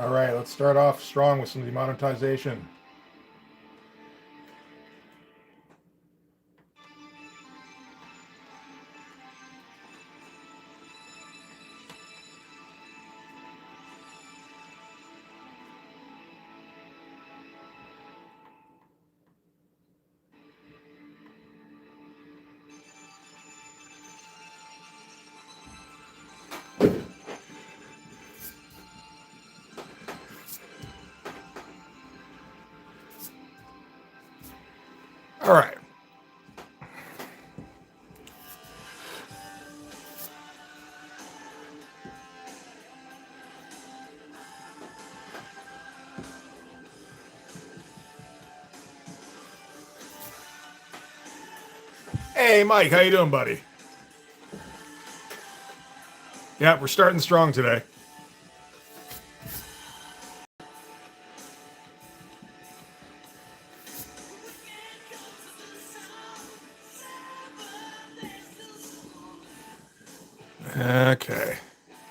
All right, let's start off strong with some demonetization. All right. Hey, Mike, how you doing, buddy? Yeah, we're starting strong today. Okay.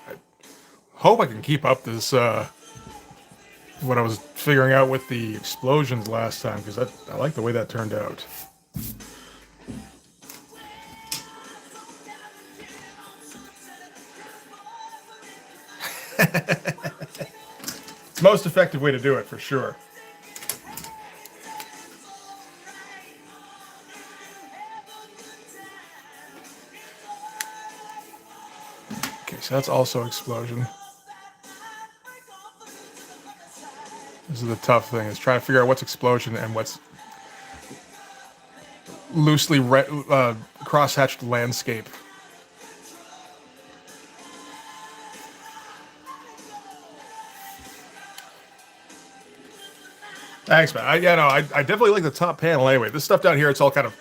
I hope I can keep up this, what I was figuring out with the explosions last time, because I like the way that turned out. Most effective way to do it, for sure. Okay, so that's also explosion. This is the tough thing, is trying to figure out what's explosion and what's loosely cross-hatched landscape. Thanks, man. I definitely like the top panel anyway. This stuff down here, it's all kind of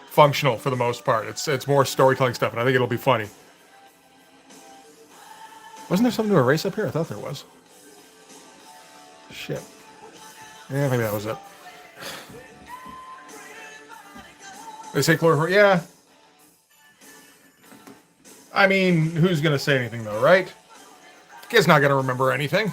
functional for the most part. It's more storytelling stuff, and I think it'll be funny. Wasn't there something to erase up here? I thought there was. Shit. Yeah, maybe that was it. They say chloroform. Yeah. I mean, who's gonna say anything though, right? Kid's not gonna remember anything.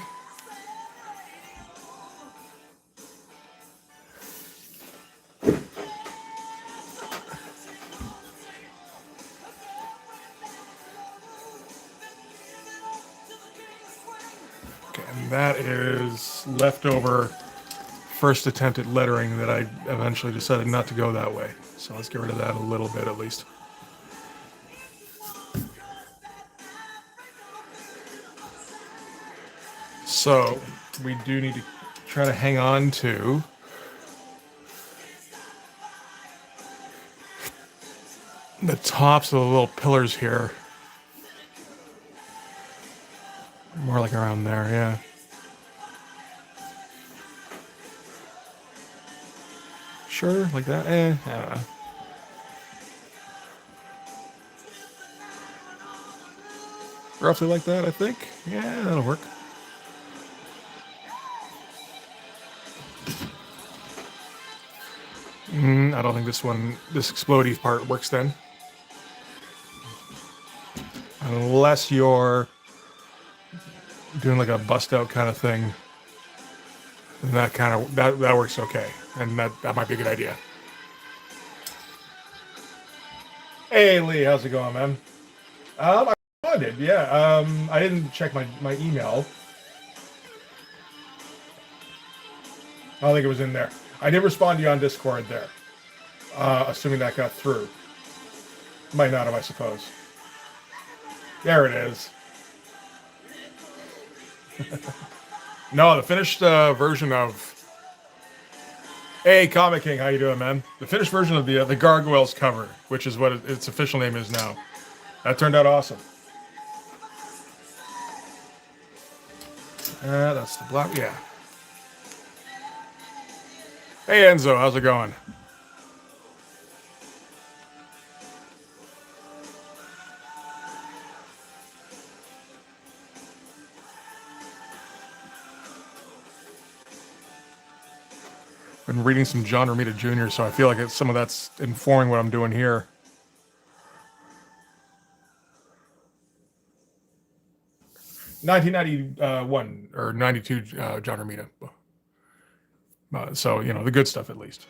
That is leftover first attempt at lettering that I eventually decided not to go that way. So let's get rid of that a little bit at least. So we do need to try to hang on to the tops of the little pillars here. More like around there, yeah. Sure, like that? I don't know. Roughly like that, I think. Yeah, that'll work. I don't think this explodey part works then. Unless you're doing like a bust out kind of thing. And that works okay. And that might be a good idea. Hey Lee, how's it going, man? I did, yeah. I didn't check my email. I don't think it was in there. I did respond to you on Discord there. Assuming that got through. Might not have, I suppose. There it is. No, the finished version of... Hey, Comic King, how you doing, man? The finished version of the Gargoyles cover, which is what its official name is now. That turned out awesome. That's the black... Yeah. Hey, Enzo, how's it going? Been reading some John Romita Jr., so I feel like some of that's informing what I'm doing here. 1991 or 92, John Romita. So, you know, the good stuff at least.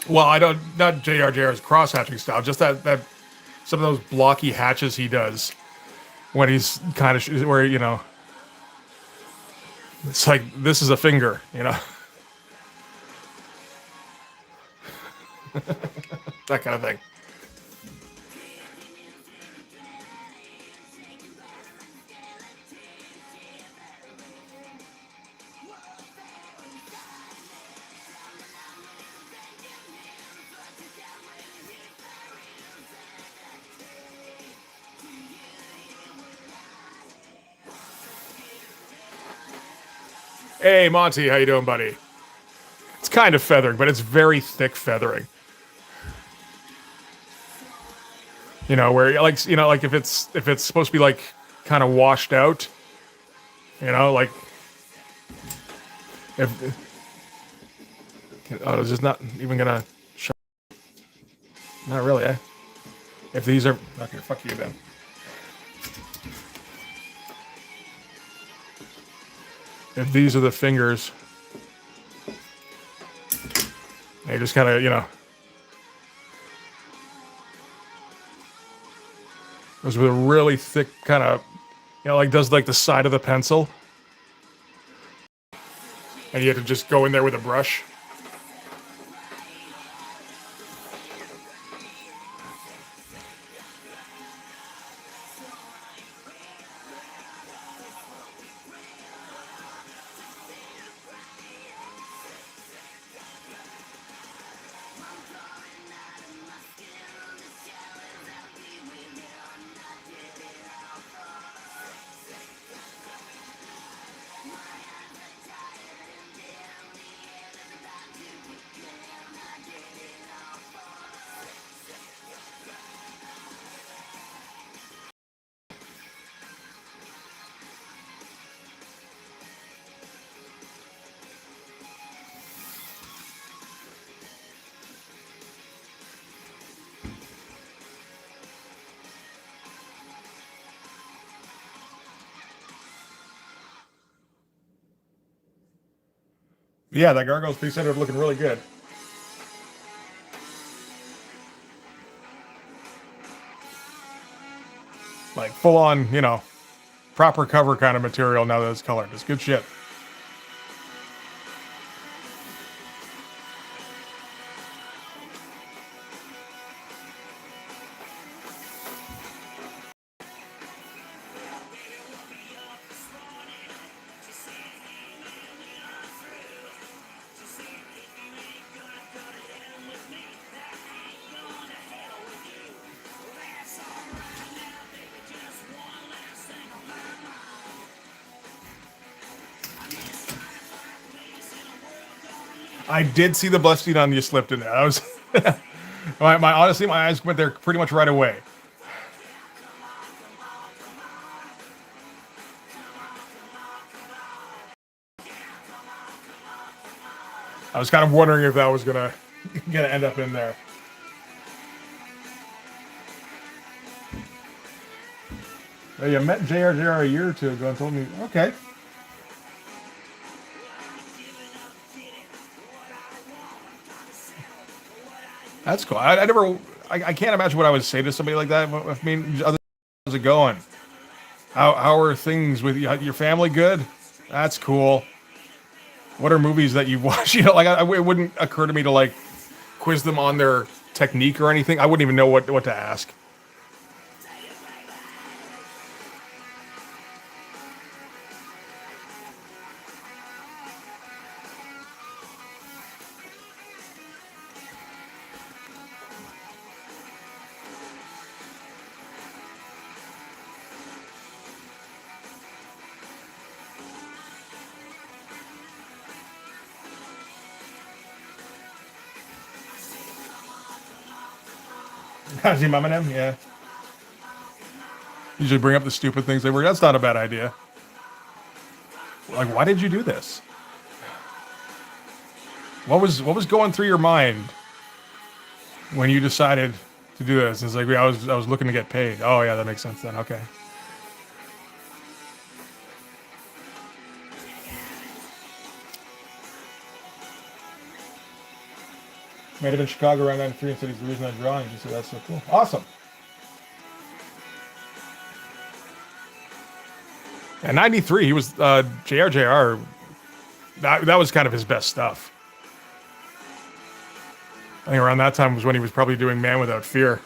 Well, I don't, not JRJR's cross hatching style, just that some of those blocky hatches he does when he's kind of where, you know, it's like this is a finger, you know, that kind of thing. Hey, Monty, how you doing, buddy? It's kind of feathering, but it's very thick feathering. You know, where like, you know, like if it's supposed to be like kind of washed out, you know, like if oh, it's just not even gonna show. Not really, eh? If these are okay, fuck you then. If these are the fingers, they just kind of, you know, goes with a really thick kind of, you know, like does like the side of the pencil, and you have to just go in there with a brush. Yeah, that gargoyle's piece ended up looking really good. Like full on, you know, proper cover kind of material now that it's colored. It's good shit. I did see the busting on you slipped in there. I was my honestly, my eyes went there pretty much right away. I was kind of wondering if that was gonna end up in there. Oh, you met JRJR a year or two ago and told me, okay. That's cool. I never, I can't imagine what I would say to somebody like that. I mean, how's it going? How are things with you? Your family good? That's cool. What are movies that you've watched? You know, like it wouldn't occur to me to like quiz them on their technique or anything. I wouldn't even know what to ask. How's your mom and him? Yeah. Usually bring up the stupid things they were. That's not a bad idea. Like, why did you do this? What was going through your mind when you decided to do this? It's like, I was looking to get paid. Oh yeah, that makes sense then. Okay. Made it in Chicago around 93 and said he's the reason I'm drawing. He said that's so cool. Awesome. And 93, he was JRJR. That was kind of his best stuff. I think around that time was when he was probably doing Man Without Fear.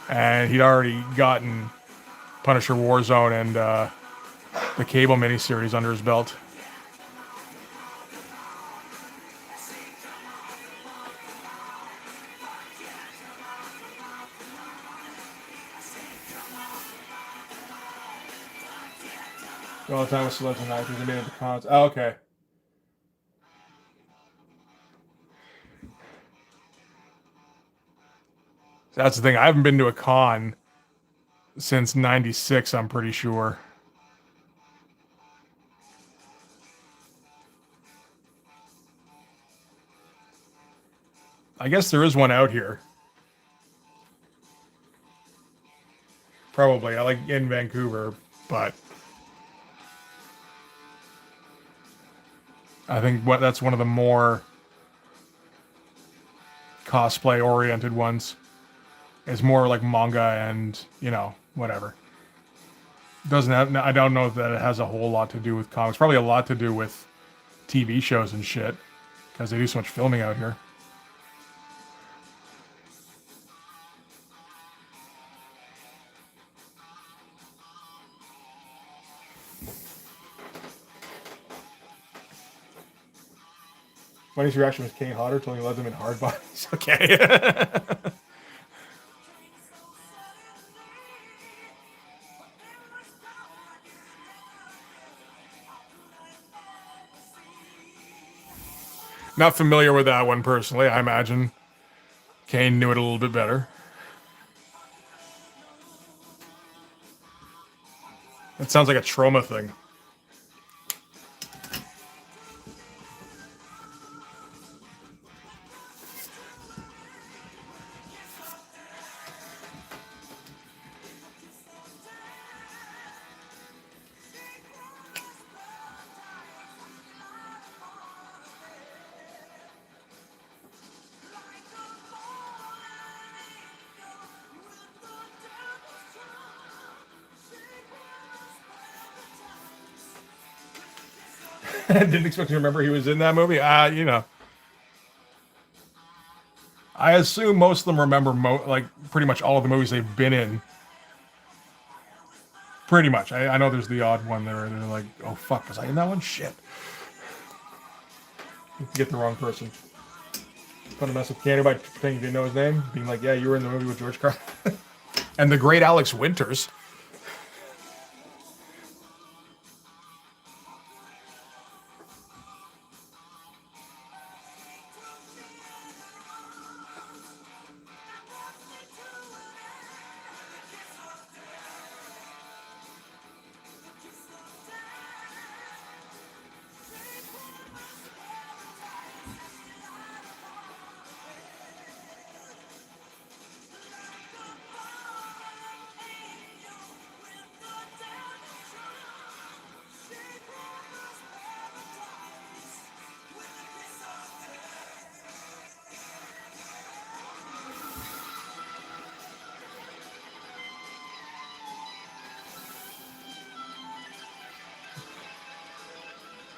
And he'd already gotten Punisher Warzone and the Cable miniseries under his belt. All the time with celebs and actors, they made it to cons. Oh, okay. That's the thing. I haven't been to a con since '96, I'm pretty sure. I guess there is one out here. Probably. I like in Vancouver, but I think that's one of the more cosplay oriented ones. It's more like manga and, whatever. Doesn't have, I don't know that it has a whole lot to do with comics. Probably a lot to do with TV shows and shit, because they do so much filming out here. Funniest reaction was Kane Hodder telling he led them in hard bodies. Okay. Not familiar with that one personally. I imagine Kane knew it a little bit better. That sounds like a trauma thing. Didn't expect to remember he was in that movie. I assume most of them remember like pretty much all of the movies they've been in. Pretty much. I know there's the odd one there. They're like, oh fuck, was I in that one? Shit. Get the wrong person. Fun to mess with Candy by pretending you didn't know his name, being like, yeah, you were in the movie with George Carlin. And the great Alex Winters.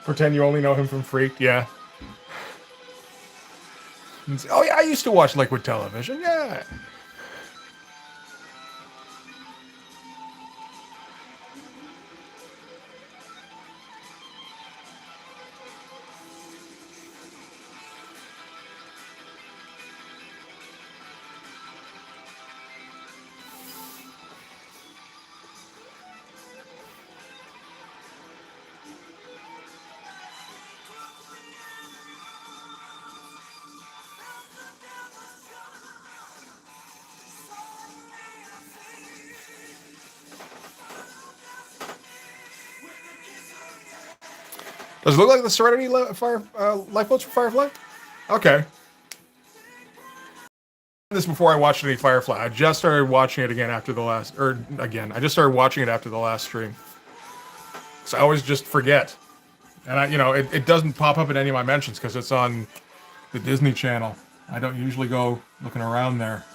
Pretend you only know him from Freaked, yeah. And say, oh yeah, I used to watch Liquid Television, yeah. Does it look like the Serenity lifeboats for Firefly? Okay. This before I watched any Firefly. I just started watching it again after the last, I just started watching it after the last stream. So I always just forget. And it doesn't pop up in any of my mentions because it's on the Disney Channel. I don't usually go looking around there.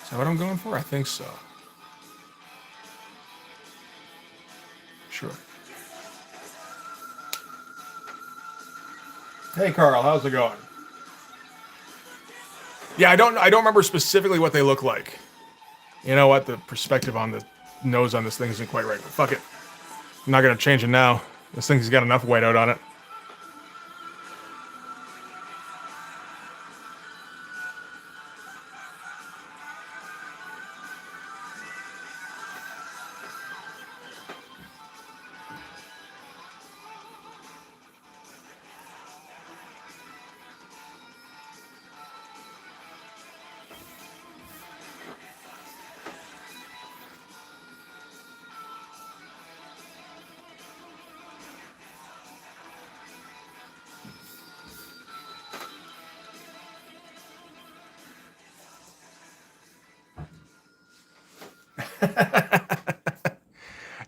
Is that what I'm going for? I think so. Sure. Hey Carl, how's it going? Yeah, I don't remember specifically what they look like. You know what? The perspective on the nose on this thing isn't quite right. But fuck it. I'm not gonna change it now. This thing's got enough white out on it.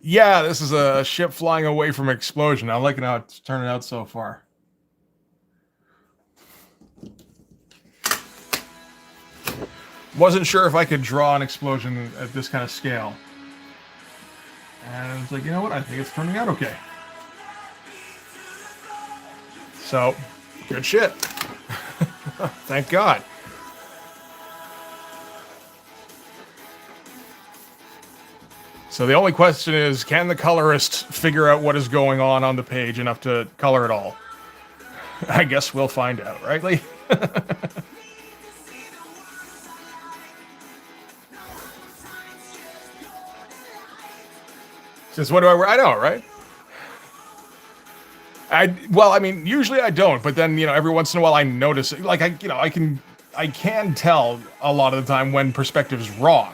Yeah, this is a ship flying away from an explosion. I'm liking how it's turning out so far. Wasn't sure if I could draw an explosion at this kind of scale. And I was like, you know what? I think it's turning out okay. So, good shit. Thank God. So the only question is, can the colorist figure out what is going on the page enough to color it all? I guess we'll find out, right, Lee? Since when do I wear? I know, right? Well, I mean, usually I don't, but then, every once in a while I notice it. Like, I can tell a lot of the time when perspective is wrong.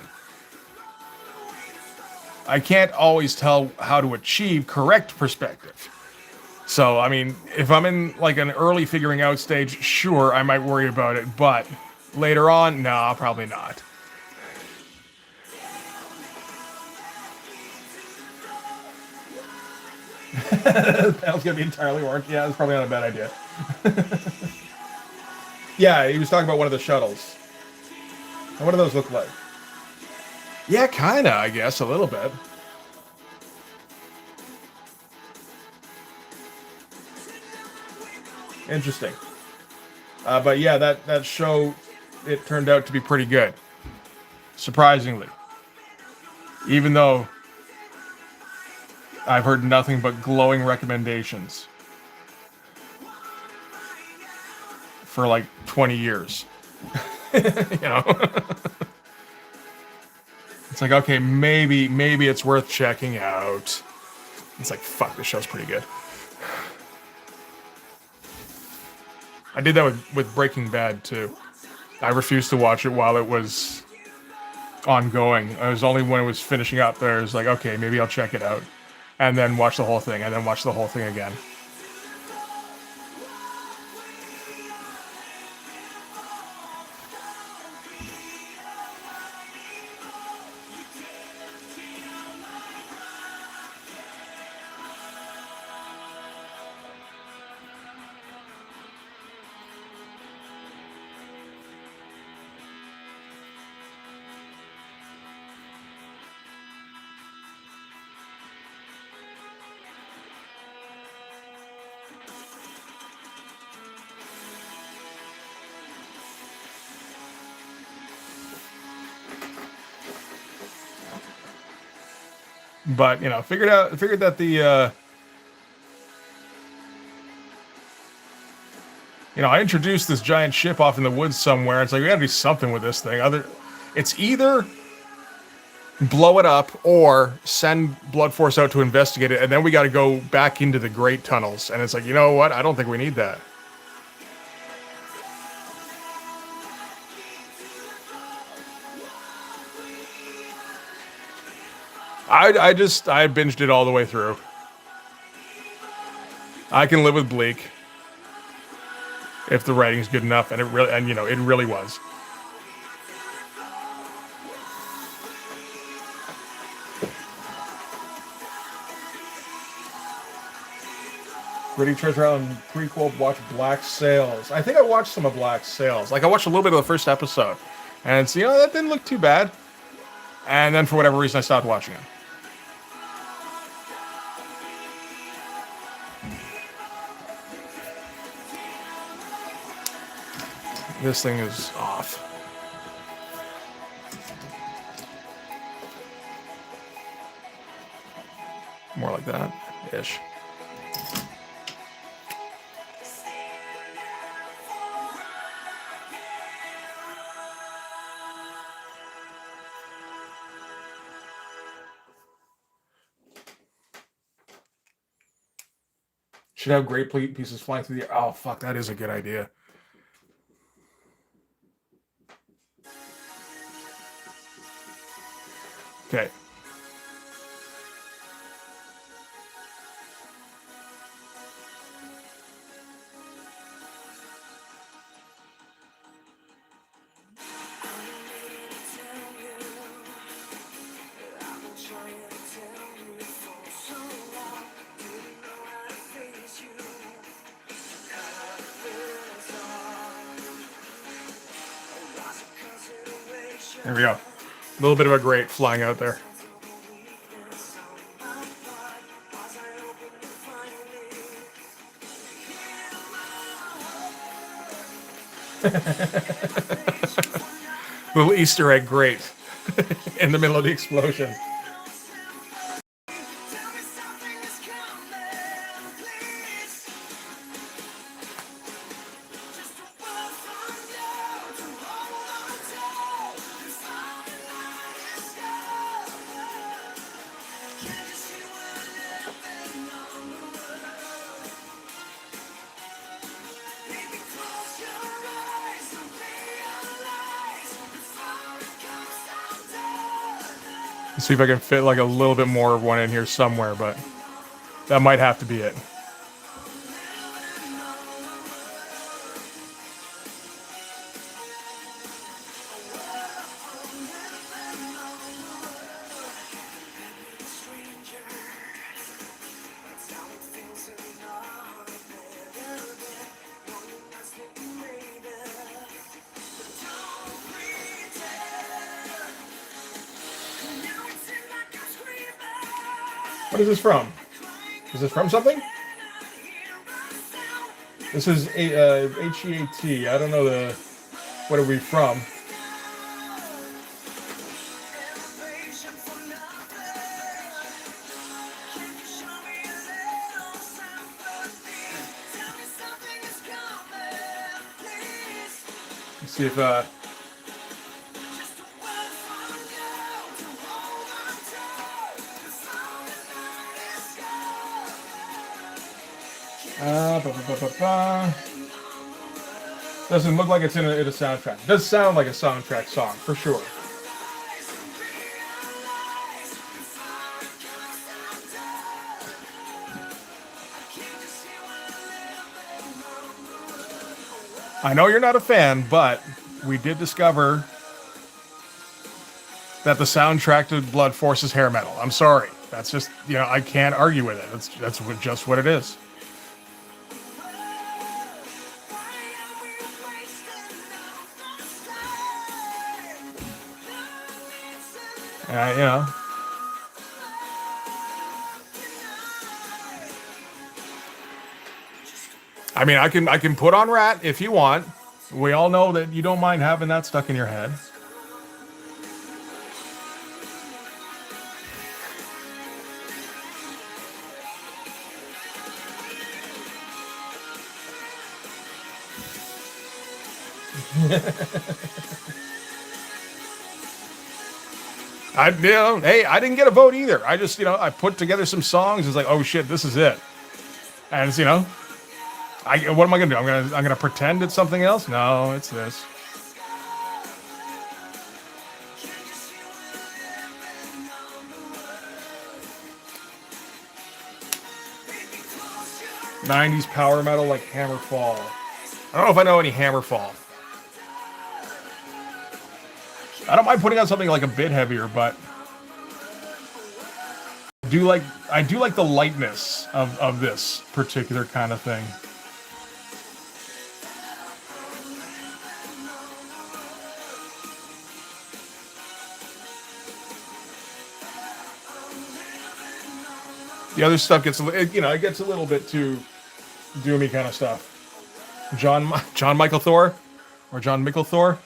I can't always tell how to achieve correct perspective. So, I mean, if I'm in like an early figuring out stage, sure, I might worry about it, but later on, no, probably not. The panel's gonna be entirely orange. Yeah, that's probably not a bad idea. Yeah, he was talking about one of the shuttles. What do those look like? Yeah, kinda, I guess, a little bit. Interesting. But yeah, that show, it turned out to be pretty good. Surprisingly. Even though I've heard nothing but glowing recommendations for like 20 years. It's like, okay, maybe it's worth checking out. It's like, fuck, this show's pretty good. I did that with Breaking Bad too. I refused to watch it while it was ongoing. It was only when it was finishing up there, it was like, okay, maybe I'll check it out. And then watch the whole thing, and then watch the whole thing again. But, figured that the, I introduced this giant ship off in the woods somewhere. It's like, we gotta do something with this thing. It's either blow it up, or send Blood Force out to investigate it, and then we got to go back into the Great Tunnels. And it's like, you know what? I don't think we need that. I binged it all the way through. I can live with Bleak if the writing's good enough, and it really was. Gritty Treasure Island prequel. Watch Black Sails. I think I watched some of Black Sails. Like, I watched a little bit of the first episode, and it's, that didn't look too bad. And then for whatever reason, I stopped watching it. This thing is off. More like that, ish. Should have great pieces flying through the air. Oh, fuck, that is a good idea. Okay. There we go. A little bit of a grate flying out there. Little Easter egg grate in the middle of the explosion. See if I can fit like a little bit more of one in here somewhere, but that might have to be it. What is this from? Is this from something? This is HEAT. I don't know what are we from. Let's see if doesn't look like it's in a soundtrack. It does sound like a soundtrack song, for sure. I know you're not a fan, but we did discover that the soundtrack to Blood Force is hair metal. I'm sorry. That's just, I can't argue with it. That's just what it is. I mean, I can put on Rat if you want. We all know that you don't mind having that stuck in your head. Hey, I didn't get a vote either. I just, I put together some songs. It's like, oh shit, this is it. And it's, what am I gonna do? I'm gonna pretend it's something else. No, it's this. '90s power metal like Hammerfall. I don't know if I know any Hammerfall. I don't mind putting on something like a bit heavier, but I do like the lightness of this particular kind of thing. The other stuff gets, it gets a little bit too doomy kind of stuff. John Michael Thor, or John Michael Thor,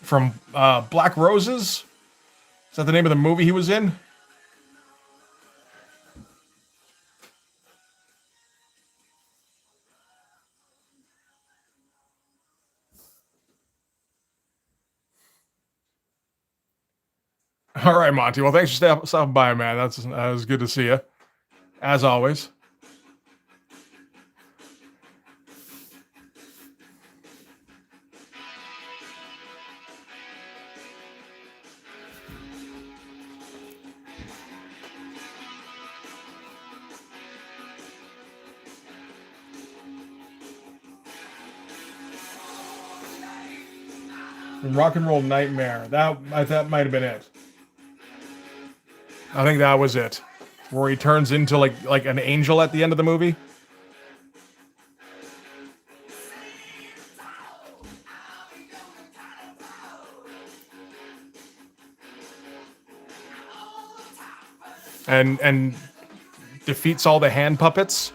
from Black Roses. Is that the name of the movie he was in? All right, Monty. Well, thanks for stopping by, man. That was good to see you, as always. Rock and Roll Nightmare. That might have been it. I think that was it, where he turns into like an angel at the end of the movie. And defeats all the hand puppets.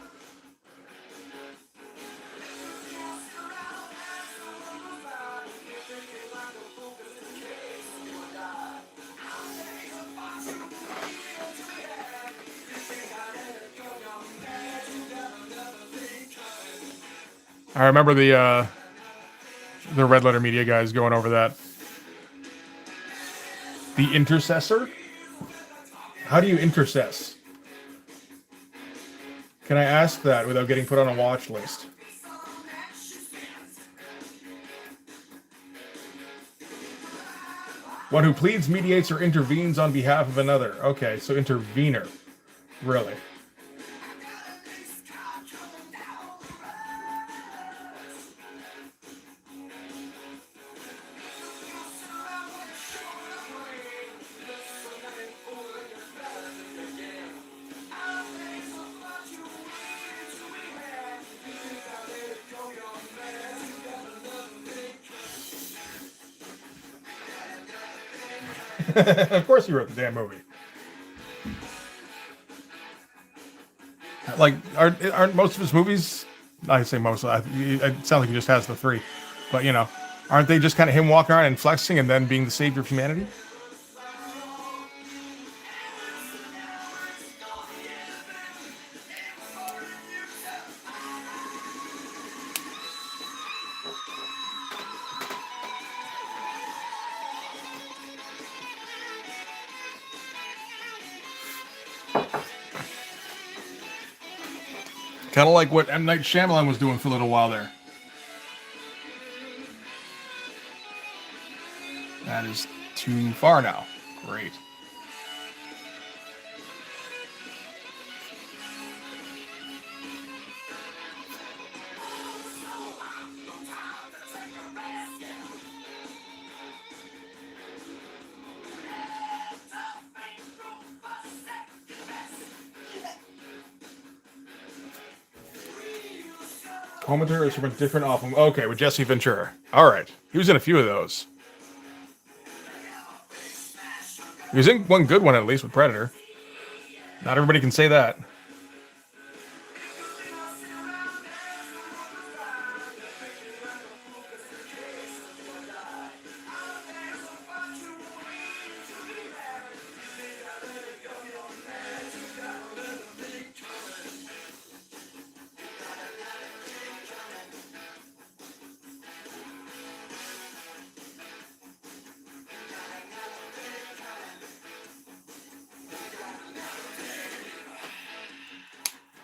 I remember the Red Letter Media guys going over that. The Intercessor? How do you intercess? Can I ask that without getting put on a watch list? One who pleads, mediates, or intervenes on behalf of another. Okay, so intervener. Really? Of course he wrote the damn movie. Like, aren't most of his movies, I say most, it sounds like he just has the three, but aren't they just kind of him walking around and flexing and then being the savior of humanity? Kind of like what M. Night Shyamalan was doing for a little while there. That is too far now. Great. Comator is from a different album. Okay, with Jesse Ventura. All right. He was in a few of those. He was in one good one, at least, with Predator. Not everybody can say that.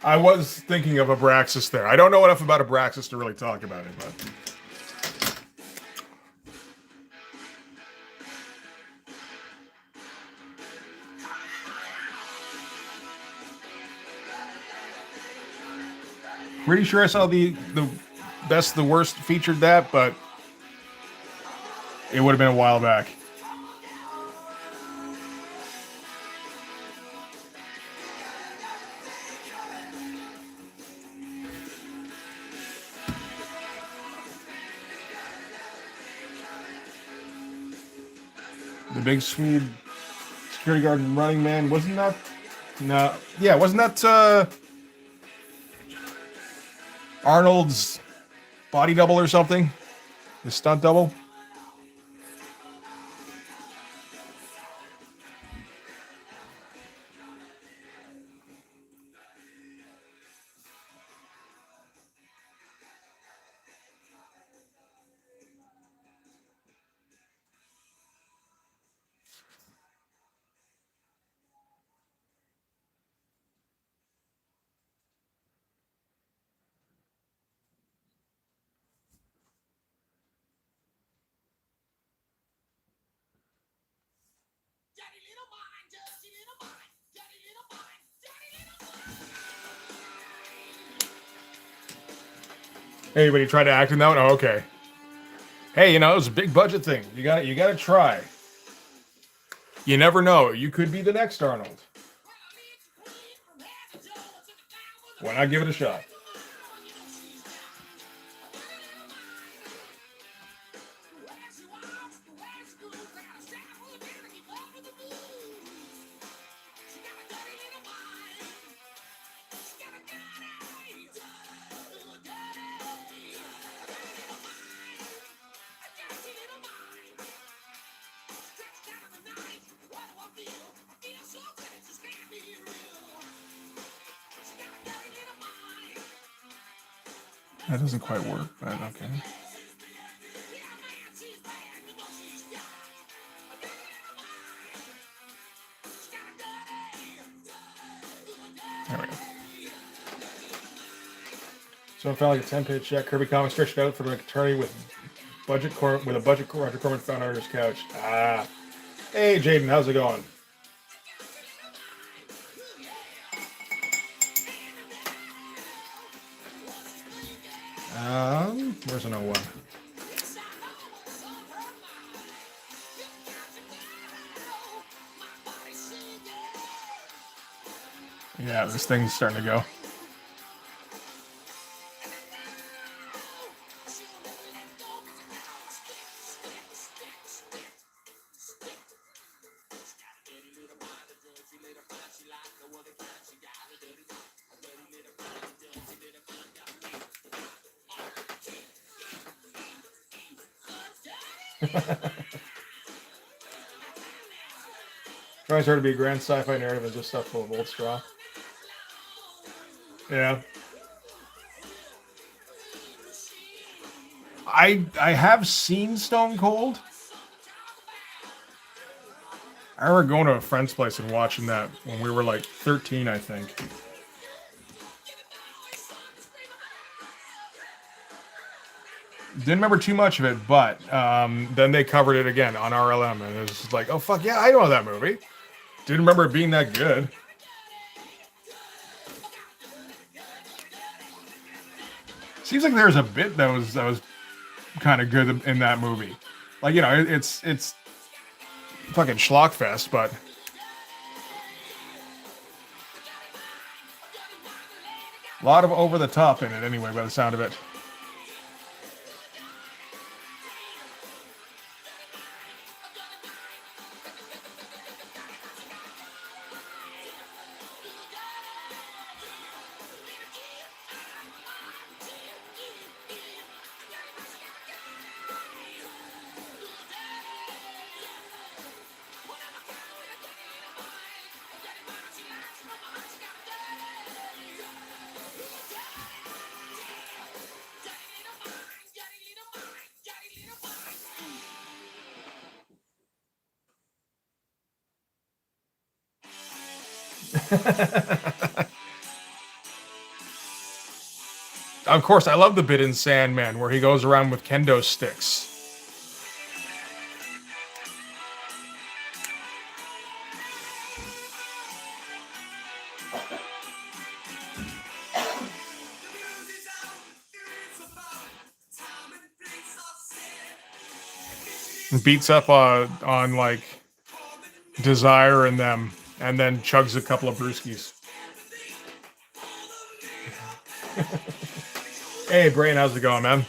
I was thinking of Abraxas there. I don't know enough about Abraxas to really talk about it, but. Pretty sure I saw the best, the worst featured that, but it would have been a while back. The big Swede security guard and running man, wasn't that? No, yeah, wasn't that Arnold's body double or something? His stunt double? Anybody try to act in that one? Oh, okay. Hey, you know, it was a big budget thing. You got to try. You never know. You could be the next Arnold. Why not give it a shot? That doesn't quite work, but okay. There we go. So I found like a 10-page check. Kirby Comics stretched out for an attorney with a budget Roger Corman found under his couch. Ah. Hey, Jaden, how's it going? Where's an 01? Yeah, this thing's starting to go. Trying to be a grand sci-fi narrative and just stuff full of old straw. Yeah. I have seen Stone Cold. I remember going to a friend's place and watching that when we were like 13, I think. Didn't remember too much of it, but then they covered it again on RLM, and it was just like, oh, fuck yeah, I know that movie. Didn't remember it being that good. Seems like there's a bit that was kind of good in that movie. Like, you know, it's fucking schlockfest, but a lot of over the top in it anyway, by the sound of it. Of course, I love the bit in Sandman where he goes around with kendo sticks. And beats up on like Desire and them, and then chugs a couple of brewskis. Hey, Brain, how's it going, man?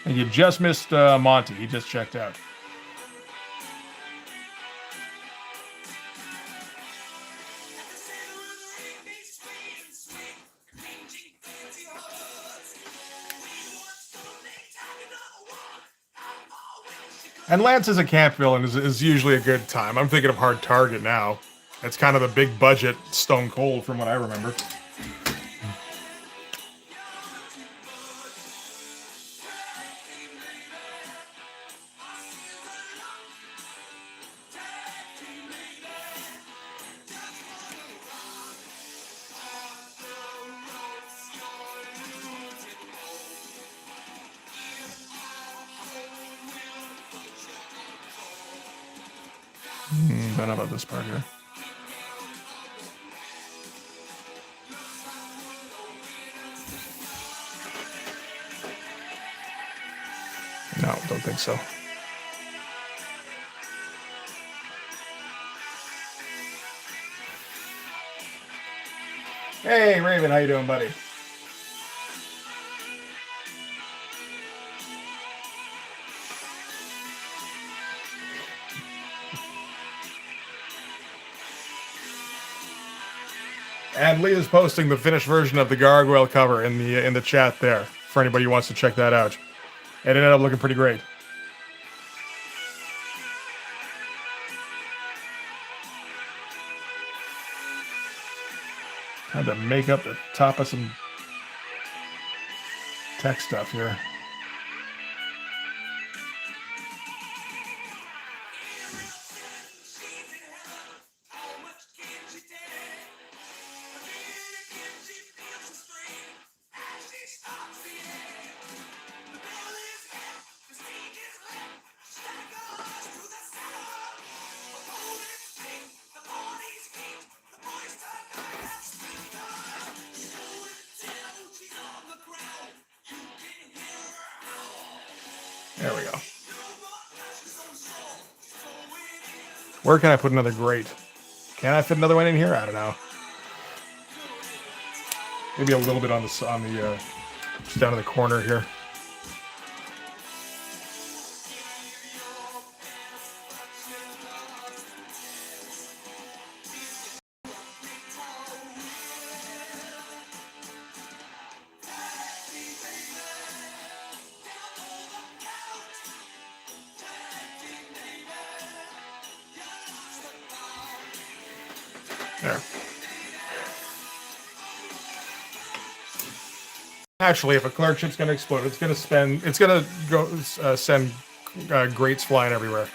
And you just missed Monty. He just checked out. And Lance as a camp villain is usually a good time. I'm thinking of Hard Target now. It's kind of the big budget Stone Cold from what I remember. Don't know about this part here. No, don't think so. Hey, Raven, how you doing, buddy? And Leah's posting the finished version of the Gargoyle cover in the chat there for anybody who wants to check that out. It ended up looking pretty great. Had to make up the top of some tech stuff here. There we go. Where can I put another grate? Can I fit another one in here? I don't know. Maybe a little bit on the just down in the corner here. There. Actually, if a clerkship's going to explode, it's going to go send grates flying everywhere.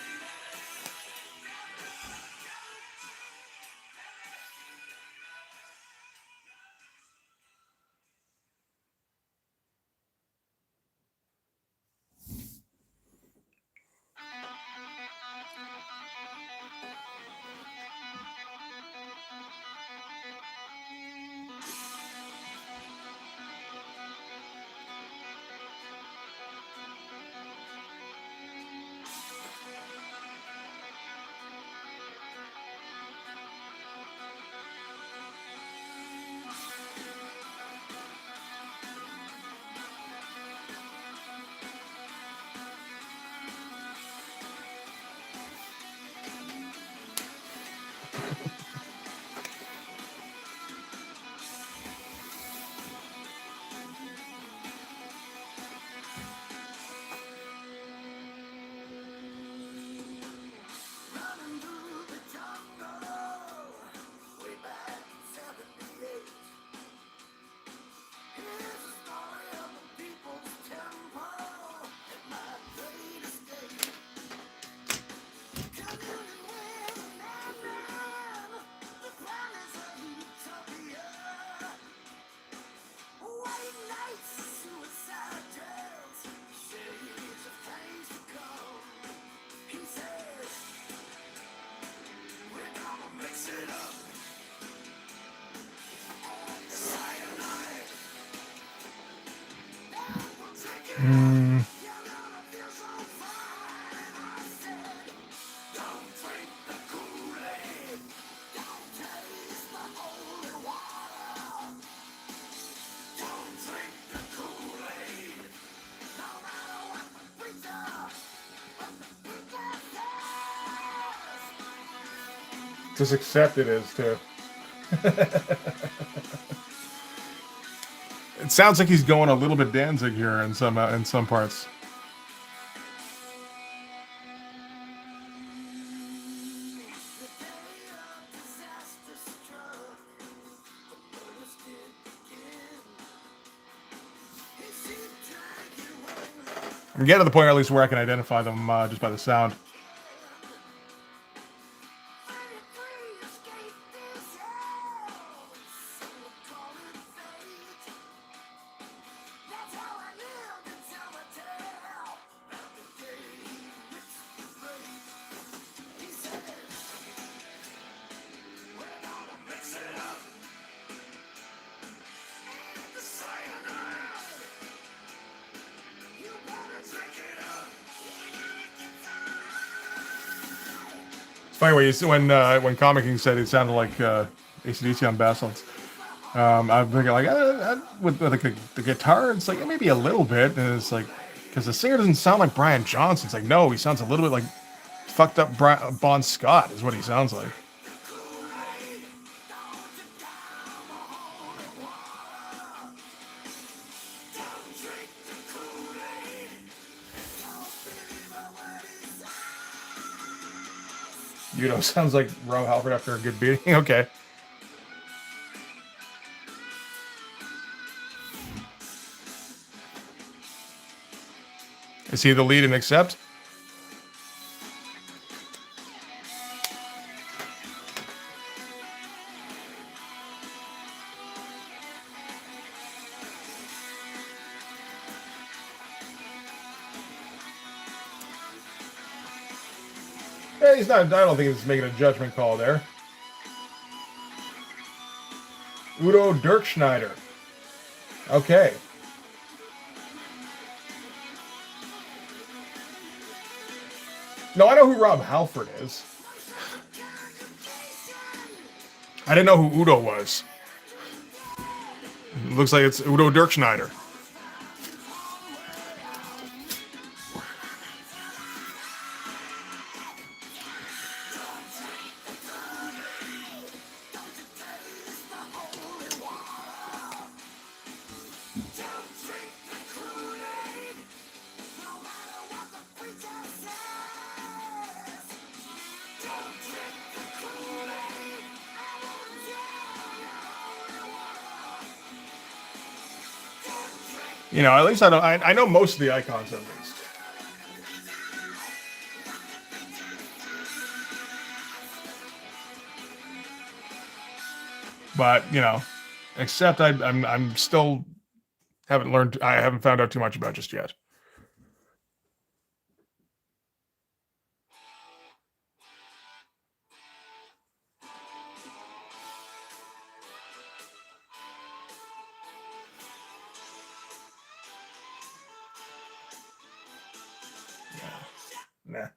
Mm. Just accept it is too. It sounds like he's going a little bit Danzig here in some parts. I'm getting to the point at least where I can identify them just by the sound. It's funny when Comic King said it sounded like AC/DC on bass notes. I'm thinking like with the guitar, it's like maybe a little bit, and it's like because the singer doesn't sound like Brian Johnson. It's like no, he sounds a little bit like fucked up Bon Scott is what he sounds like. You know, sounds like Rob Halford after a good beating. Okay. Is he the lead in Accept? Yeah, he's not. I don't think he's making a judgment call there. Udo Dirkschneider. Okay. No, I know who Rob Halford is. I didn't know who Udo was. It looks like it's Udo Dirkschneider. You know, at least I don't. I know most of the icons at least. But you know, except I'm still haven't learned. I haven't found out too much about just yet. Nah.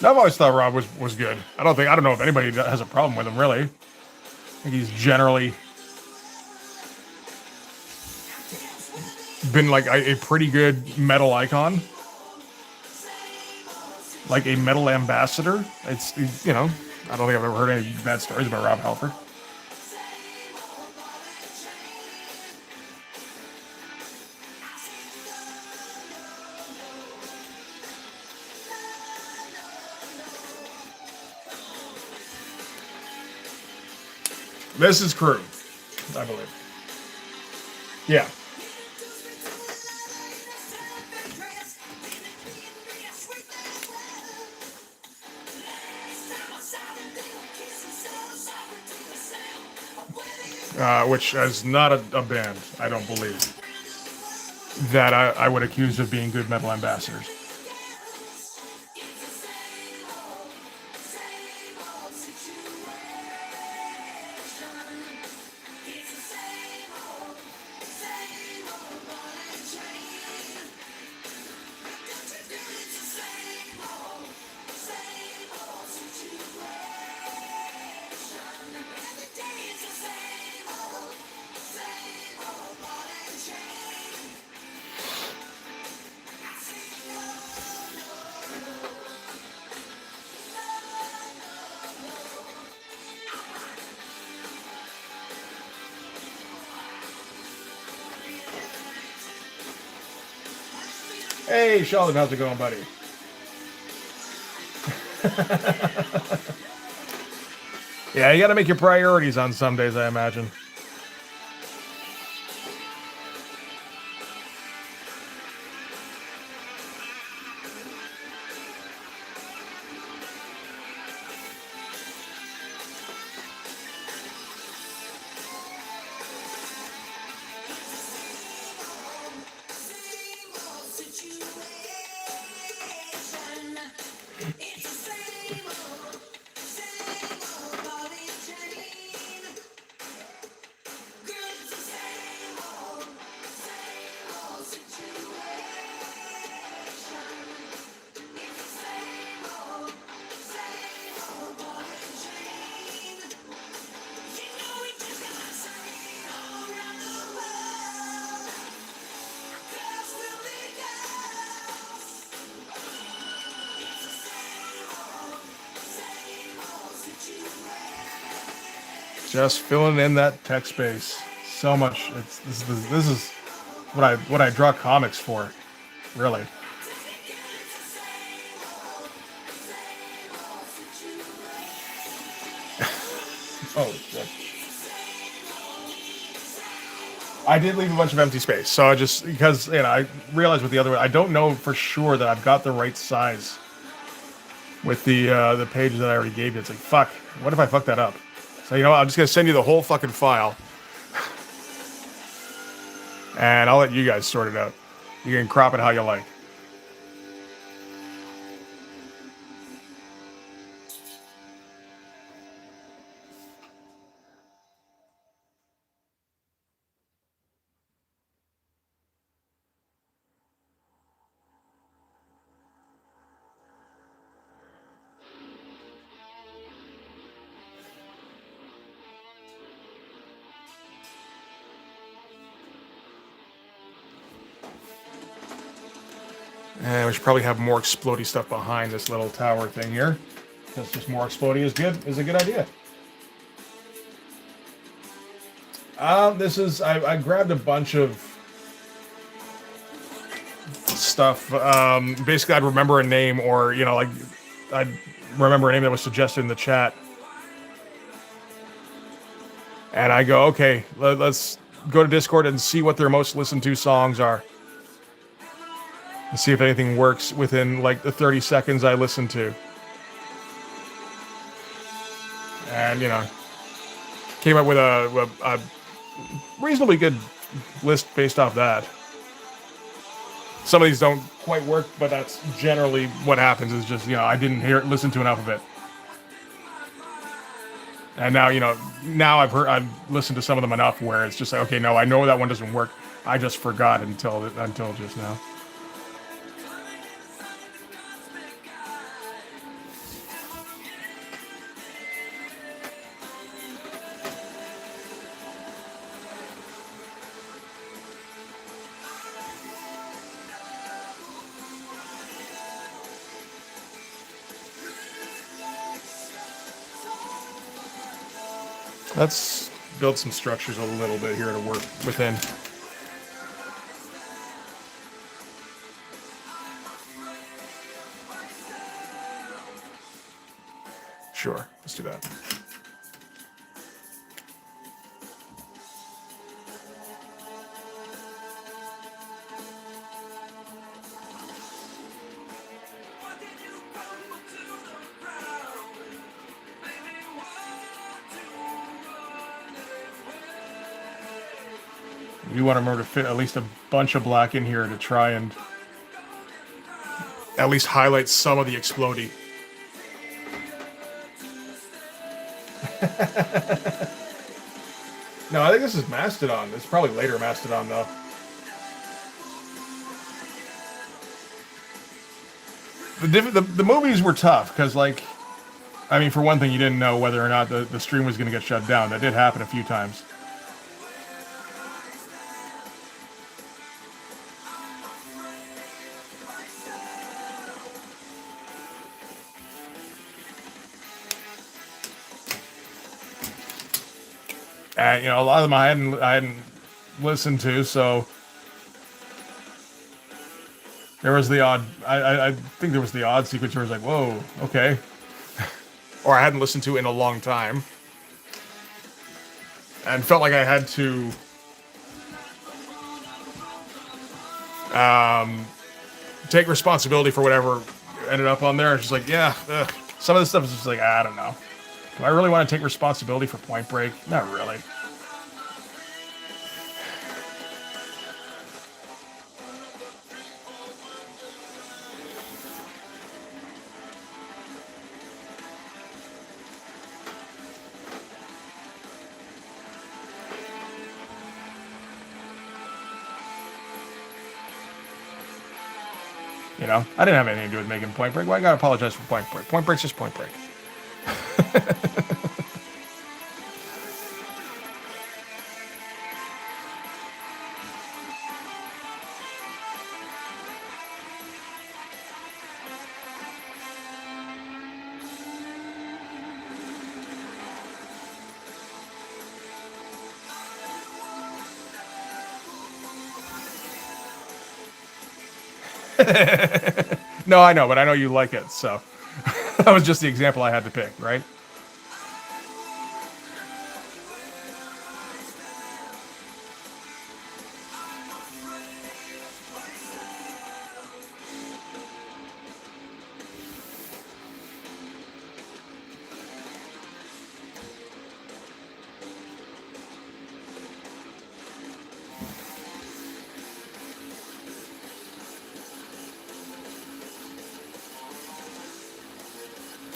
I've always thought Rob was good. I don't know if anybody has a problem with him really. I think he's generally been like a pretty good metal icon, like a metal ambassador. It's you know, I don't think I've ever heard any bad stories about Rob Halford. This is Crew, I believe. Yeah. Which is not a band, I don't believe, that I would accuse of being good metal ambassadors. Hey, Sheldon, how's it going, buddy? Yeah, you got to make your priorities on some days, I imagine. Just filling in that tech space. So much. This is what I draw comics for, really. Oh, shit. I did leave a bunch of empty space, so I just because I realized with the other one, I don't know for sure that I've got the right size with the page that I already gave you. It's like, fuck. What if I fuck that up? So you know what, I'm just gonna send you the whole fucking file, and I'll let you guys sort it out. You can crop it how you like. And we should probably have more explodey stuff behind this little tower thing here. Because just more explodey is a good idea. This is I grabbed a bunch of stuff. Basically, I'd remember a name, or like I'd remember a name that was suggested in the chat, and I go, okay, let's go to Discord and see what their most listened to songs are. And see if anything works within like the 30 seconds I listened to. And, came up with a reasonably good list based off that. Some of these don't quite work, but that's generally what happens is just, I didn't listen to enough of it. And now, now I've listened to some of them enough where it's just like, okay, no, I know that one doesn't work. I just forgot until just now. Let's build some structures a little bit here to work within. Sure, let's do that. You want to remember to fit at least a bunch of black in here to try and at least highlight some of the explodey. No, I think this is Mastodon. It's probably later Mastodon, though. The movies were tough, because, like, I mean, for one thing, you didn't know whether or not the stream was going to get shut down. That did happen a few times. And, you know, a lot of them I hadn't listened to, so there was the odd. I think there was the odd sequence where I was like, "Whoa, okay," or I hadn't listened to in a long time, and felt like I had to take responsibility for whatever ended up on there. It's just like, yeah, some of this stuff is just like, I don't know. Do I really want to take responsibility for Point Break? Not really. You know, I didn't have anything to do with making Point Break. Why I gotta apologize for Point Break? Point Break's just Point Break. No, I know, but I know you like it, so that was just the example I had to pick, right?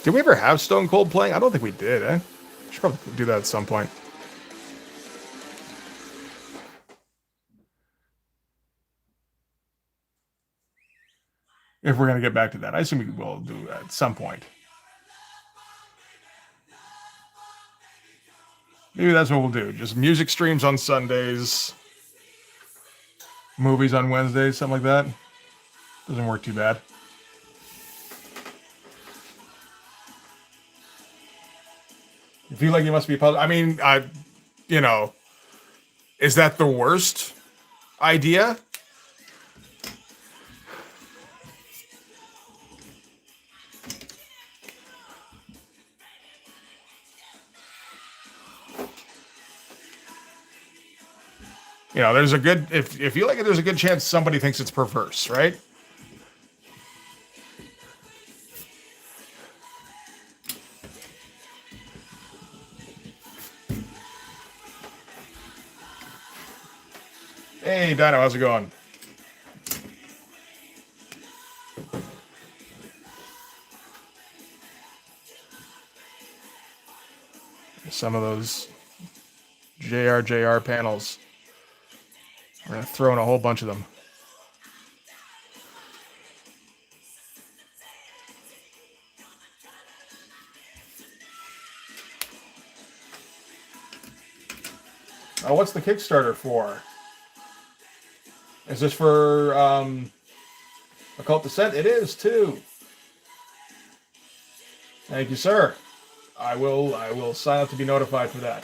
Did we ever have Stone Cold playing? I don't think we did, eh? Should probably do that at some point. If we're going to get back to that. I assume we will do that at some point. Maybe that's what we'll do. Just music streams on Sundays. Movies on Wednesdays, something like that. Doesn't work too bad. You feel like you must be puzzled. I mean, you know, is that the worst idea? You know, there's a good, if you feel like it, there's a good chance somebody thinks it's perverse, right? Hey, Dino, how's it going? Some of those JR panels. We're going to throw in a whole bunch of them. Oh, what's the Kickstarter for? Is this for Occult Descent? It is too. Thank you, sir. I will sign up to be notified for that.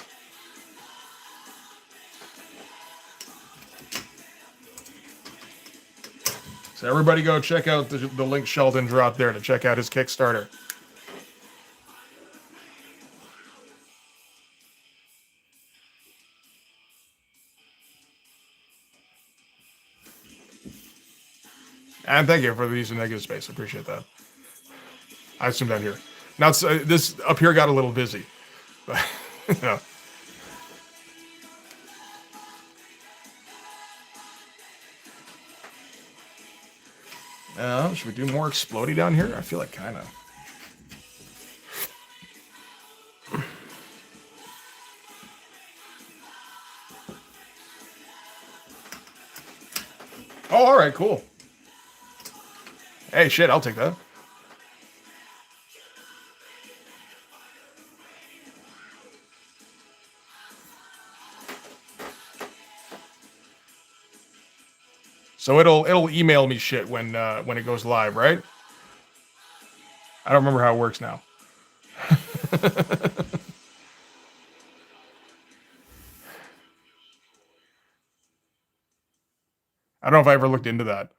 So everybody go check out the link Sheldon dropped there to check out his Kickstarter. And thank you for the use of negative space. I appreciate that. I assume that here. Now, this up here got a little busy. But, you know. Should we do more explodey down here? I feel like kind of. Oh, all right, cool. Hey, shit, I'll take that. So it'll email me shit when it goes live, right? I don't remember how it works now. I don't know if I ever looked into that.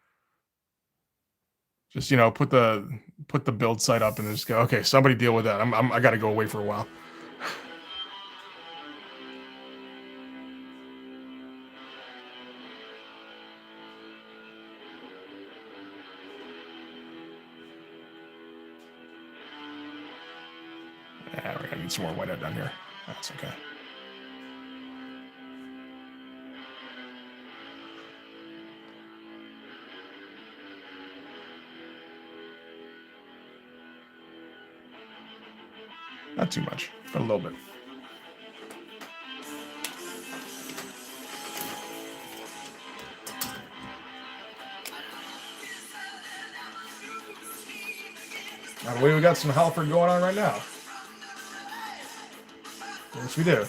Just, you know, put the build site up and just go, okay, somebody deal with that. I got to go away for a while. Yeah, we're gonna need some more whiteout down here. That's okay. Not too much, but a little bit. By the way, we got some Halford going on right now. Yes, we do.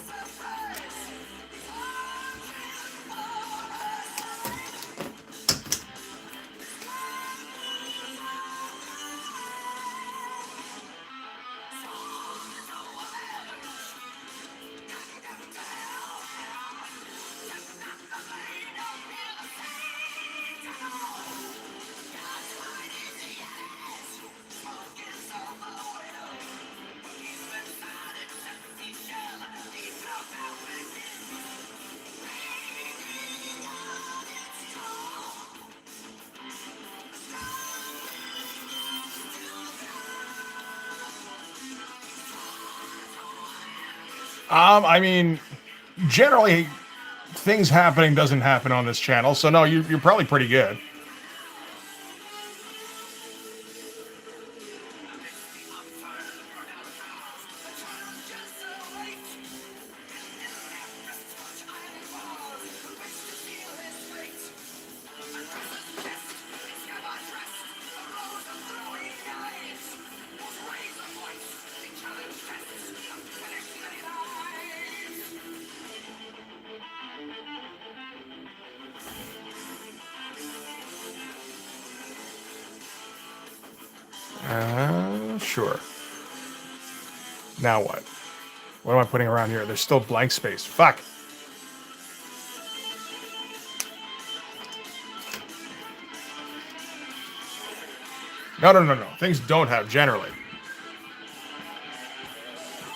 I mean, generally, things happening doesn't happen on this channel, so no, you're probably pretty good. Sure. Now what? What am I putting around here? There's still blank space. Fuck. No. Things don't have, generally.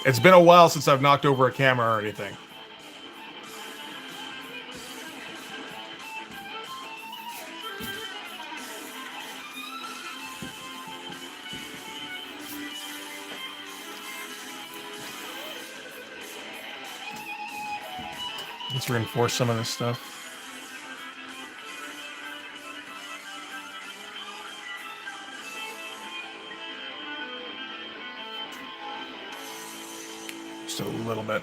It's been a while since I've knocked over a camera or anything. Let's reinforce some of this stuff. Just a little bit.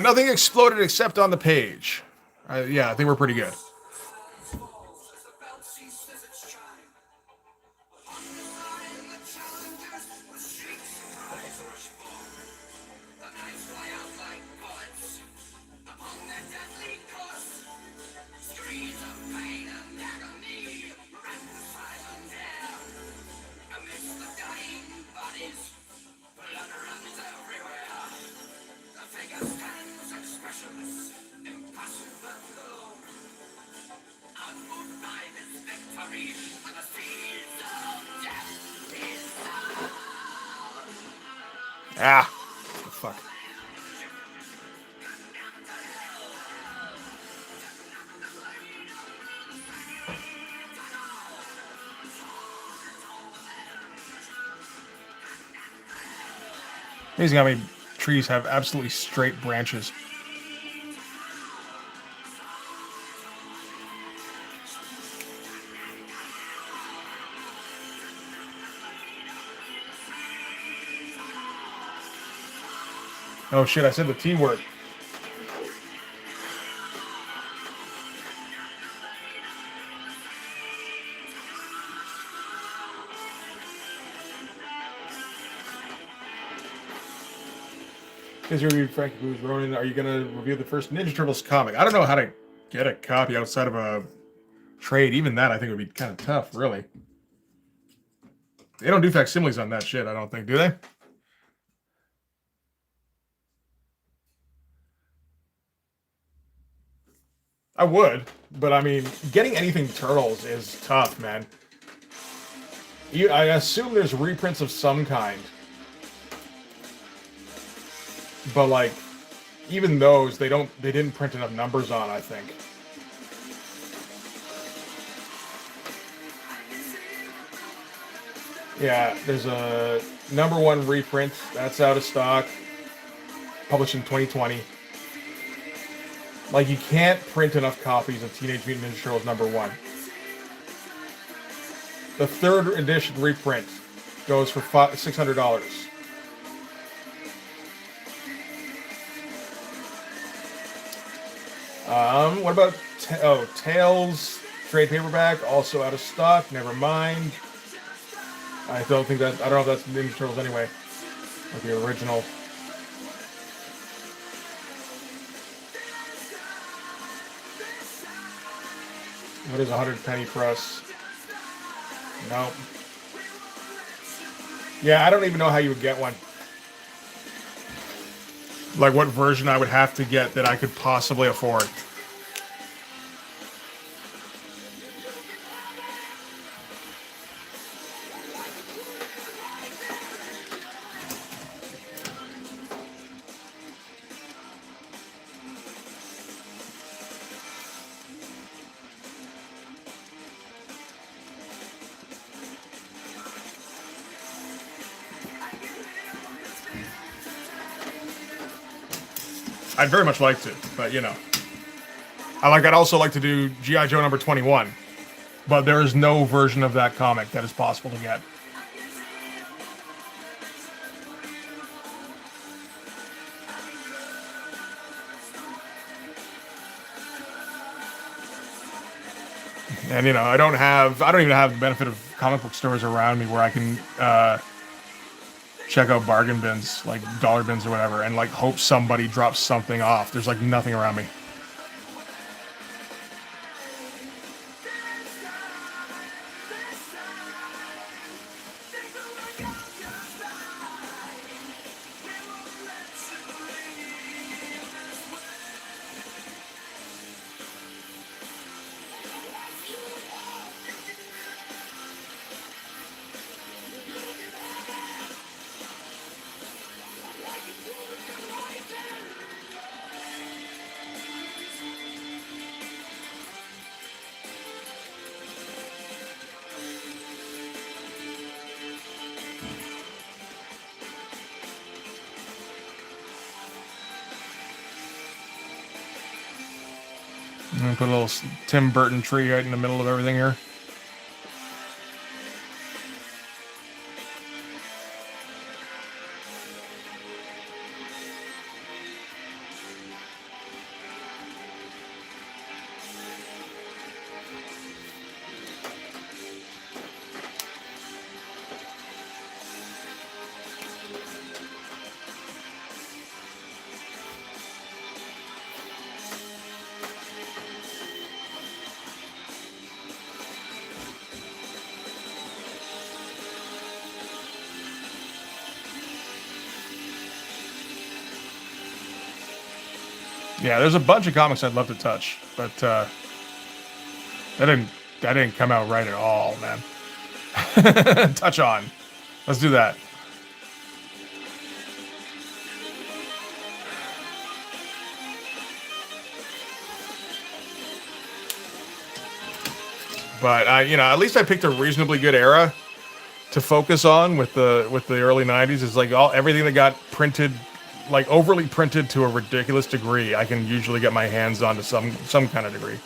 Nothing exploded except on the page. Yeah, I think we're pretty good. Ah, fuck. Amazing how many trees have absolutely straight branches. Oh shit, I said the T word. Is your review Frank Boo's Ronin? Are you gonna review the first Ninja Turtles comic? I don't know how to get a copy outside of a trade. Even that I think would be kind of tough, really. They don't do facsimiles on that shit, I don't think, do they? I would, but I mean, getting anything Turtles is tough, man. I assume there's reprints of some kind. But like, even those, they didn't print enough numbers on, I think. Yeah, there's a #1 reprint that's out of stock, published in 2020. Like, you can't print enough copies of Teenage Mutant Ninja Turtles #1. The 3rd edition reprint goes for $600. What about Tails trade paperback, also out of stock. Never mind. I don't know if that's Ninja Turtles anyway, like the original. What is 100 penny press? Nope. Yeah, I don't even know how you would get one. Like what version I would have to get that I could possibly afford. I'd very much like to, but you know. I'd also like to do G.I. Joe #21, but there is no version of that comic that is possible to get. And you know, I don't even have the benefit of comic book stores around me where I can check out bargain bins, like dollar bins or whatever, and like hope somebody drops something off. There's like nothing around me. I'm gonna put a little Tim Burton tree right in the middle of everything here. Yeah, there's a bunch of comics I'd love to touch, but that didn't come out right at all, man. Touch on. Let's do that. But you know, at least I picked a reasonably good era to focus on with the early '90s. Is like everything that got printed, like overly printed to a ridiculous degree, I can usually get my hands on to some kind of degree.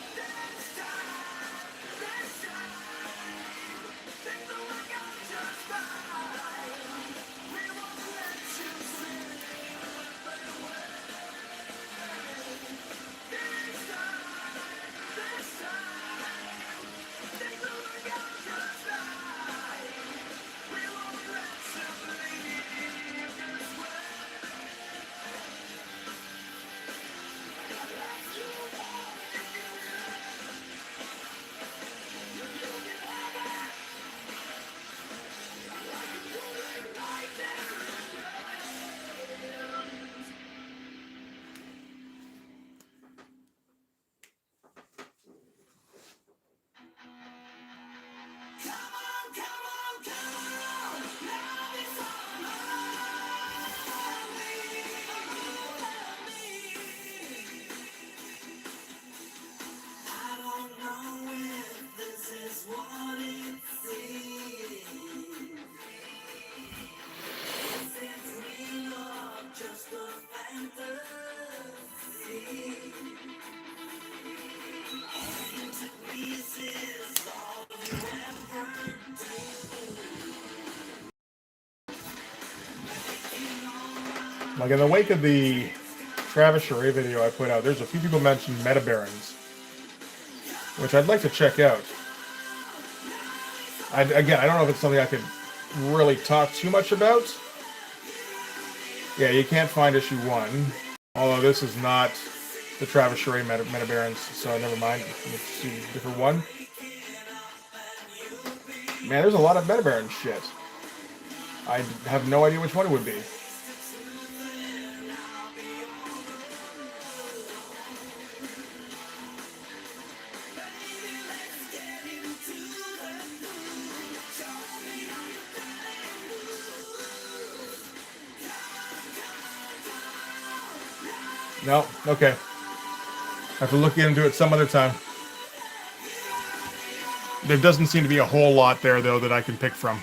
Like in the wake of the Travis Charest video I put out, there's a few people mentioned Meta Barons, which I'd like to check out. Again, I don't know if it's something I could really talk too much about. Yeah, you can't find issue 1, although this is not the Travis Charest Meta Barons, so never mind. Let's see a different one. Man, there's a lot of Meta Baron shit. I have no idea which one it would be. No, okay. Have to look into it some other time. There doesn't seem to be a whole lot there, though, that I can pick from.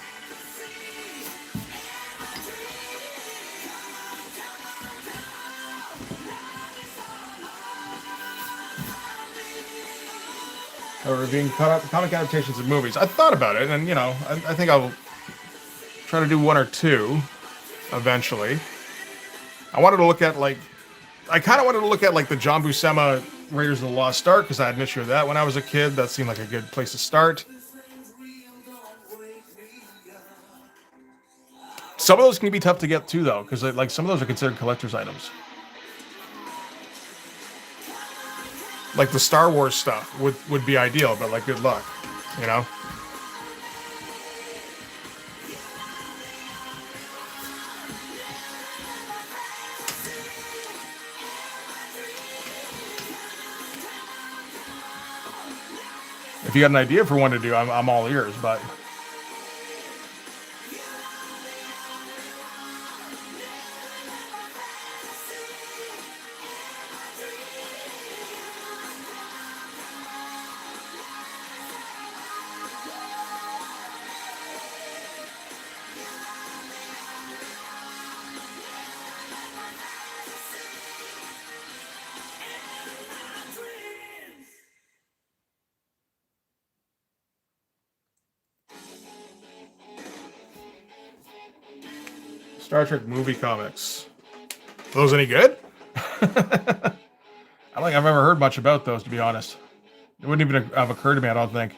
Or reviewing comic adaptations of movies. I thought about it, and, you know, I think I'll try to do 1 or 2 eventually. I wanted to look at, like, I kind of wanted to look at, like, the John Buscema Raiders of the Lost Ark, because I had an issue of that when I was a kid. That seemed like a good place to start. Some of those can be tough to get to, though, because, like, some of those are considered collector's items. Like, the Star Wars stuff would be ideal, but, like, good luck, you know? If you got an idea for one to do, I'm all ears, but... Star Trek movie comics. Are those any good? I don't think I've ever heard much about those, to be honest. It wouldn't even have occurred to me, I don't think.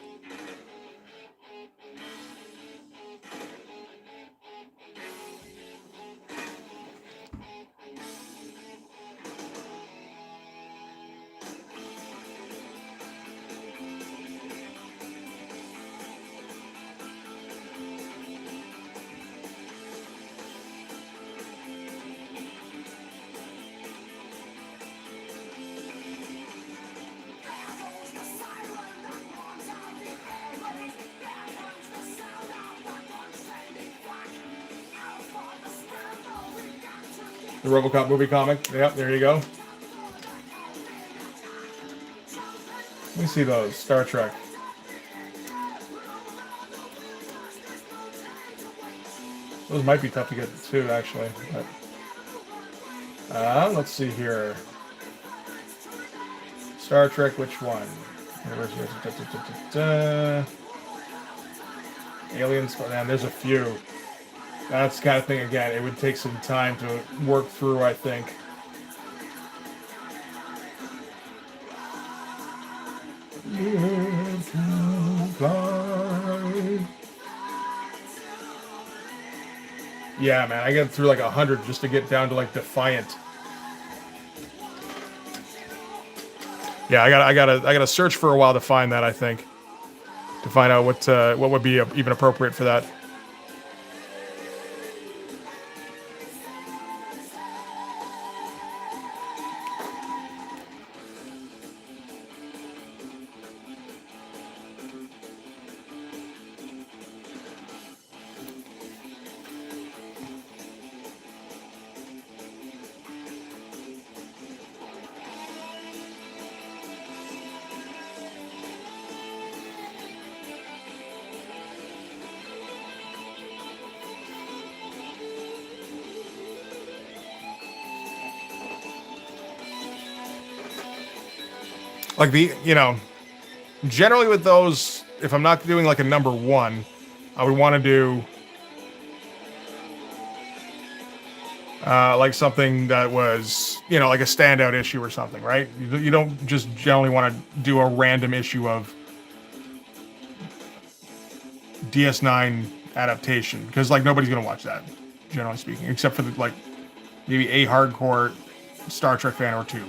The RoboCop movie comic. Yep, there you go. Let me see those. Star Trek. Those might be tough to get too, actually. But Let's see here. Star Trek, which one? Aliens, man, there's a few. That's the kind of thing, again, it would take some time to work through, I think. Yeah, man, I get through like 100 just to get down to like Defiant. Yeah, I gotta search for a while to find that, I think, to find out what would be even appropriate for that. Like generally with those, if I'm not doing like a number one, I would want to do like something that was, like a standout issue or something, right? You don't just generally want to do a random issue of DS9 adaptation, because like nobody's gonna watch that, generally speaking, except for maybe a hardcore Star Trek fan or two,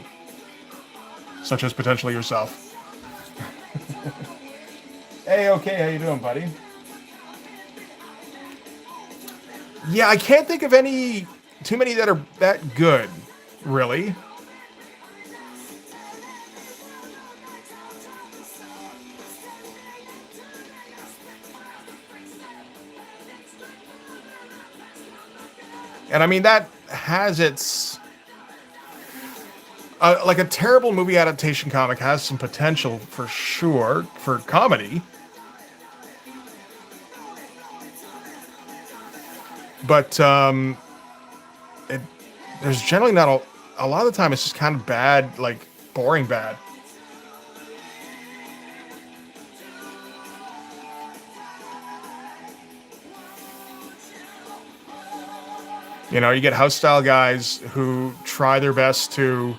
such as potentially yourself. Hey, okay, how you doing, buddy? Yeah, I can't think of too many that are that good, really. And I mean, that has its like a terrible movie adaptation comic has some potential for sure for comedy. But there's generally not a lot of the time it's just kind of bad, like boring bad. You get house style guys who try their best to.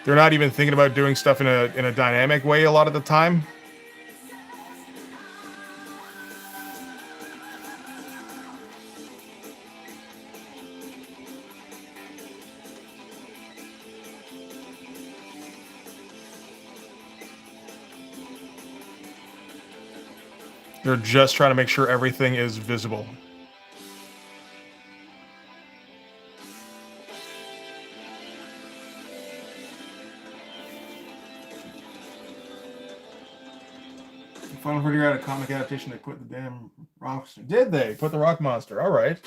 They're not even thinking about doing stuff in a dynamic way a lot of the time. They're just trying to make sure everything is visible. Final figure out a comic adaptation. They put the damn rock monster. Did they put the rock monster? All right.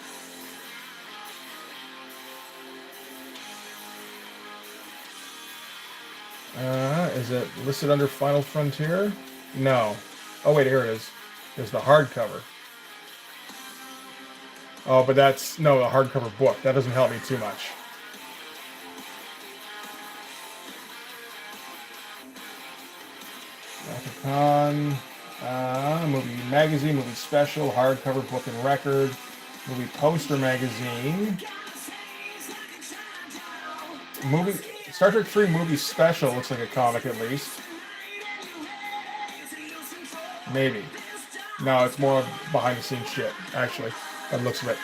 Is it listed under Final Frontier? No. Oh wait, here it is. There's the hardcover. Oh, but that's no a hardcover book. That doesn't help me too much. Con. Movie magazine, movie special, hardcover book and record, movie poster magazine, movie Star Trek 3 movie special looks like a comic at least. Maybe. No, it's more behind the scenes shit, actually, by the looks of it.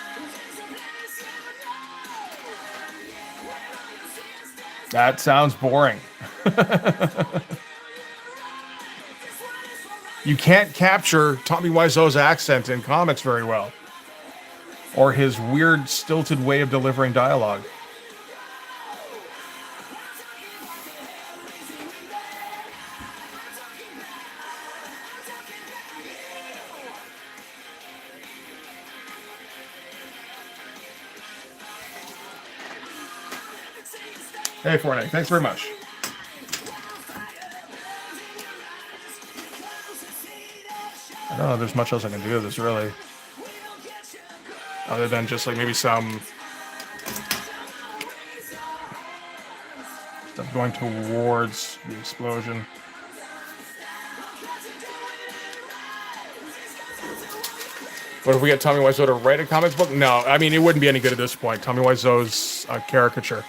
That sounds boring. You can't capture Tommy Wiseau's accent in comics very well. Or his weird, stilted way of delivering dialogue. Hey, Fortnite, thanks very much. I don't know if there's much else I can do with this, really. Other than just, like, maybe some Stuff going towards the explosion. But if we get Tommy Wiseau to write a comic book? No, I mean, it wouldn't be any good at this point. Tommy Wiseau's a caricature.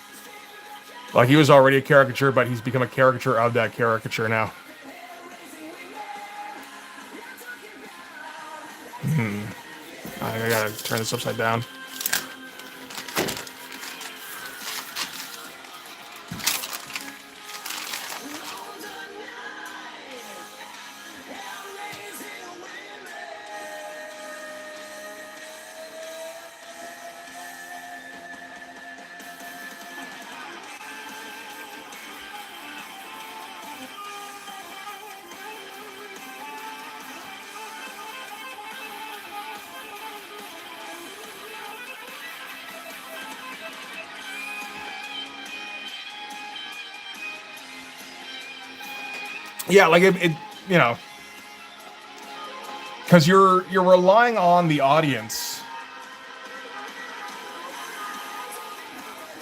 Like, he was already a caricature, but he's become a caricature of that caricature now. I gotta turn this upside down. Yeah, like it you know, because you're relying on the audience.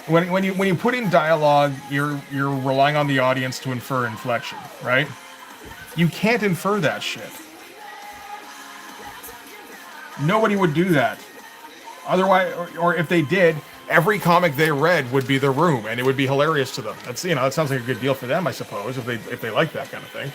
When you put in dialogue, you're relying on the audience to infer inflection, right? You can't infer that shit. Nobody would do that. Otherwise, or if they did, every comic they read would be The Room, and it would be hilarious to them. That's, you know, that sounds like a good deal for them, I suppose, if they like that kind of thing.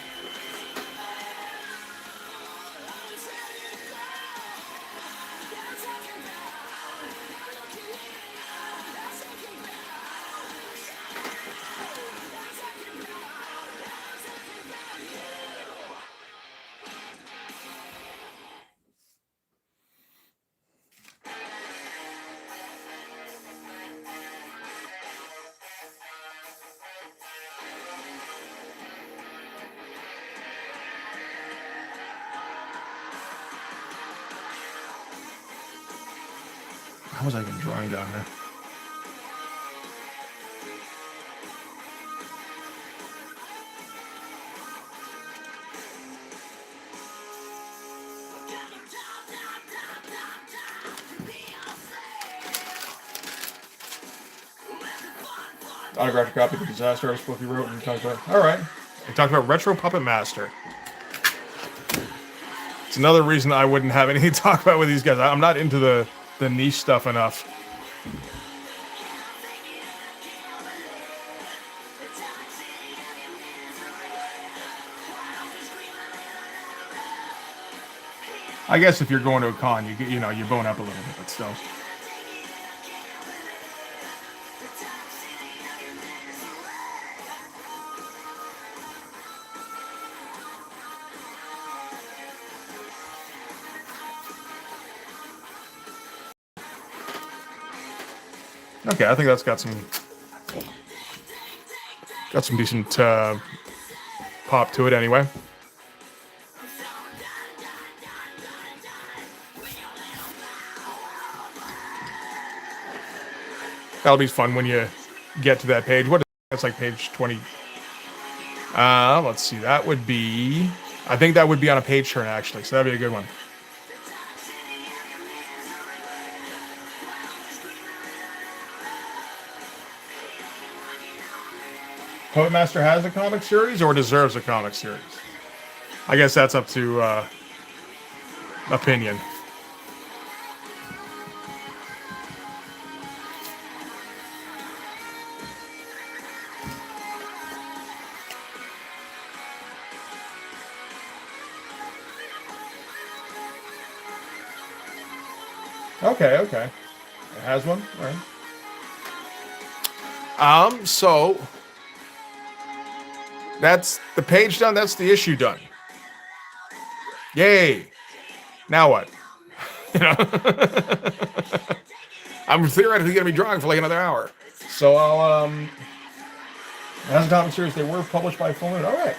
How was I even drawing down there? Autographed copy of the Disaster Artist book he wrote and talked about. All right. He talked about Retro Puppet Master. It's another reason I wouldn't have anything to talk about with these guys. I'm not into the niche stuff enough. I guess if you're going to a con, you know, you bone up a little bit, but still. Okay, I think that's got some decent pop to it anyway. That'll be fun when you get to that page. What is that's like page 20? Let's see. That would be, I think that would be on a page turn actually, so that'd be a good one. Puppet Master has a comic series or deserves a comic series? I guess that's up to opinion. Okay, okay. It has one? All right. So that's the page done, that's the issue done. Yay. Now what? You know? I'm theoretically gonna be drawing for like another hour. So I'll as a comic series, they were published by Full Moon. Alright.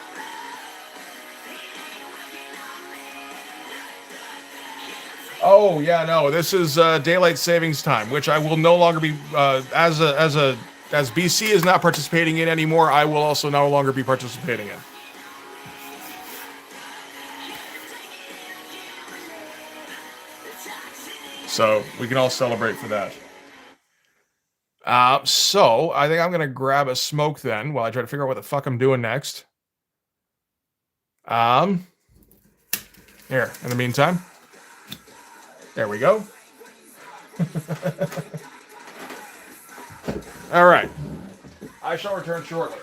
Oh yeah, no. This is daylight savings time, which I will no longer be as BC is not participating in anymore. I will also no longer be participating in. So we can all celebrate for that. So I think I'm gonna grab a smoke then while I try to figure out what the fuck I'm doing next. Here, in the meantime. There we go. All right. I shall return shortly.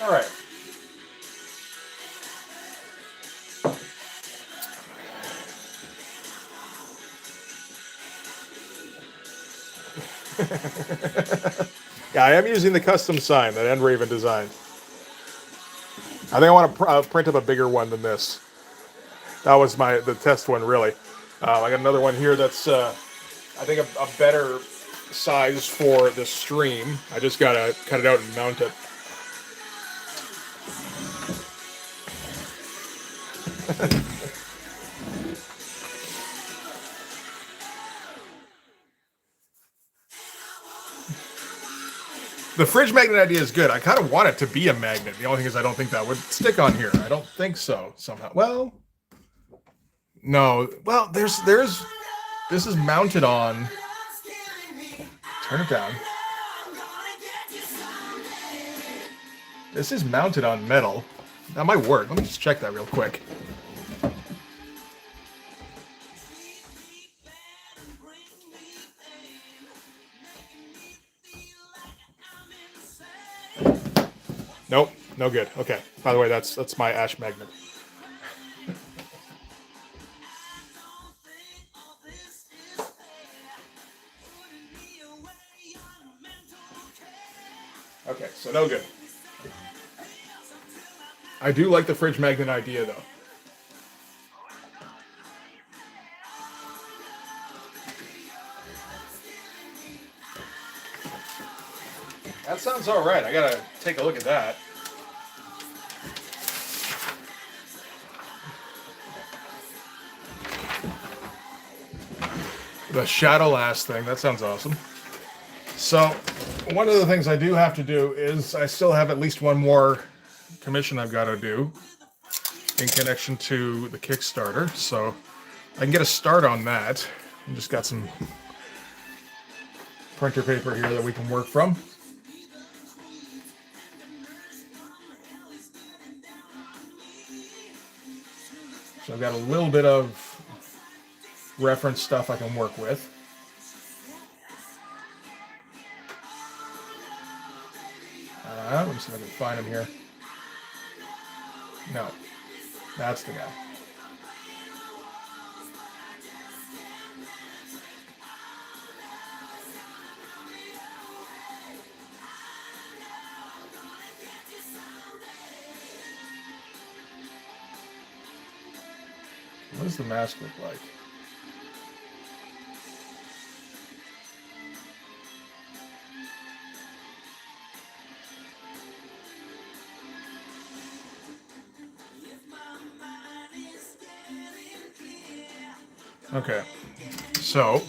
All right. Yeah, I am using the custom sign that Endraven designed. I think I want to print up a bigger one than this. That was the test one, really. I got another one here that's, I think, a better size for the stream. I just got to cut it out and mount it. The fridge magnet idea is good. I kind of want it to be a magnet. The only thing is I don't think that would stick on here. I don't think so, somehow. Well, no. Well, this is mounted on... Turn it down. This is mounted on metal. That might work. Let me just check that real quick. Nope, no good. Okay. By the way, that's my ash magnet. Okay, so no good. I do like the fridge magnet idea, though. That sounds all right. I gotta take a look at that. The shadow last thing. That sounds awesome. So, one of the things I do have to do is I still have at least one more commission I've got to do in connection to the Kickstarter. So, I can get a start on that. I just got some printer paper here that we can work from. So I've got a little bit of reference stuff I can work with. Let me see if I can find him here. No, that's the guy. What does the mask look like? Okay, so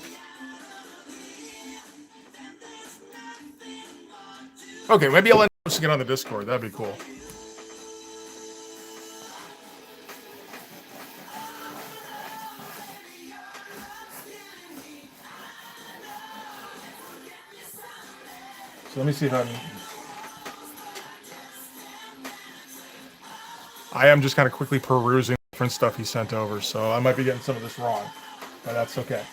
maybe I'll end up posting it on the Discord. That'd be cool. So let me see if I am just kind of quickly perusing different stuff he sent over, so I might be getting some of this wrong, but that's okay.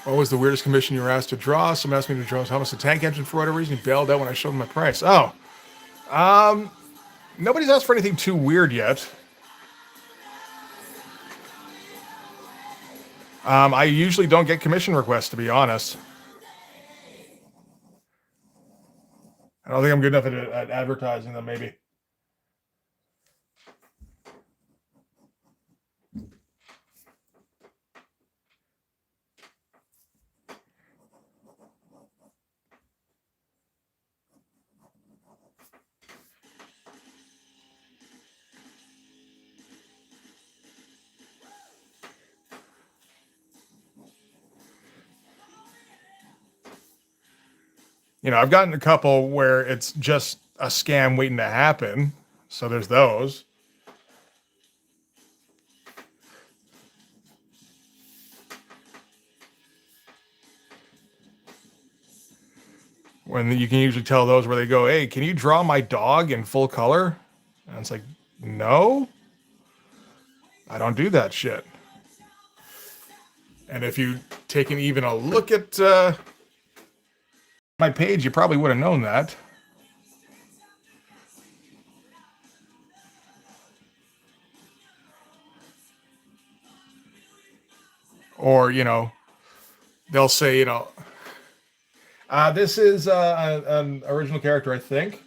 What was the weirdest commission you were asked to draw? Someone asked me to draw Thomas the Tank Engine for whatever reason. He bailed out when I showed him my price. Oh. Nobody's asked for anything too weird yet. I usually don't get commission requests, to be honest. I don't think I'm good enough at advertising them, maybe. You know, I've gotten a couple where it's just a scam waiting to happen. So there's those. When you can usually tell those where they go, hey, can you draw my dog in full color? And it's like, no, I don't do that shit. And if you taken even a look at my page, you probably would have known that. Or, you know, they'll say, you know, this is an original character, I think.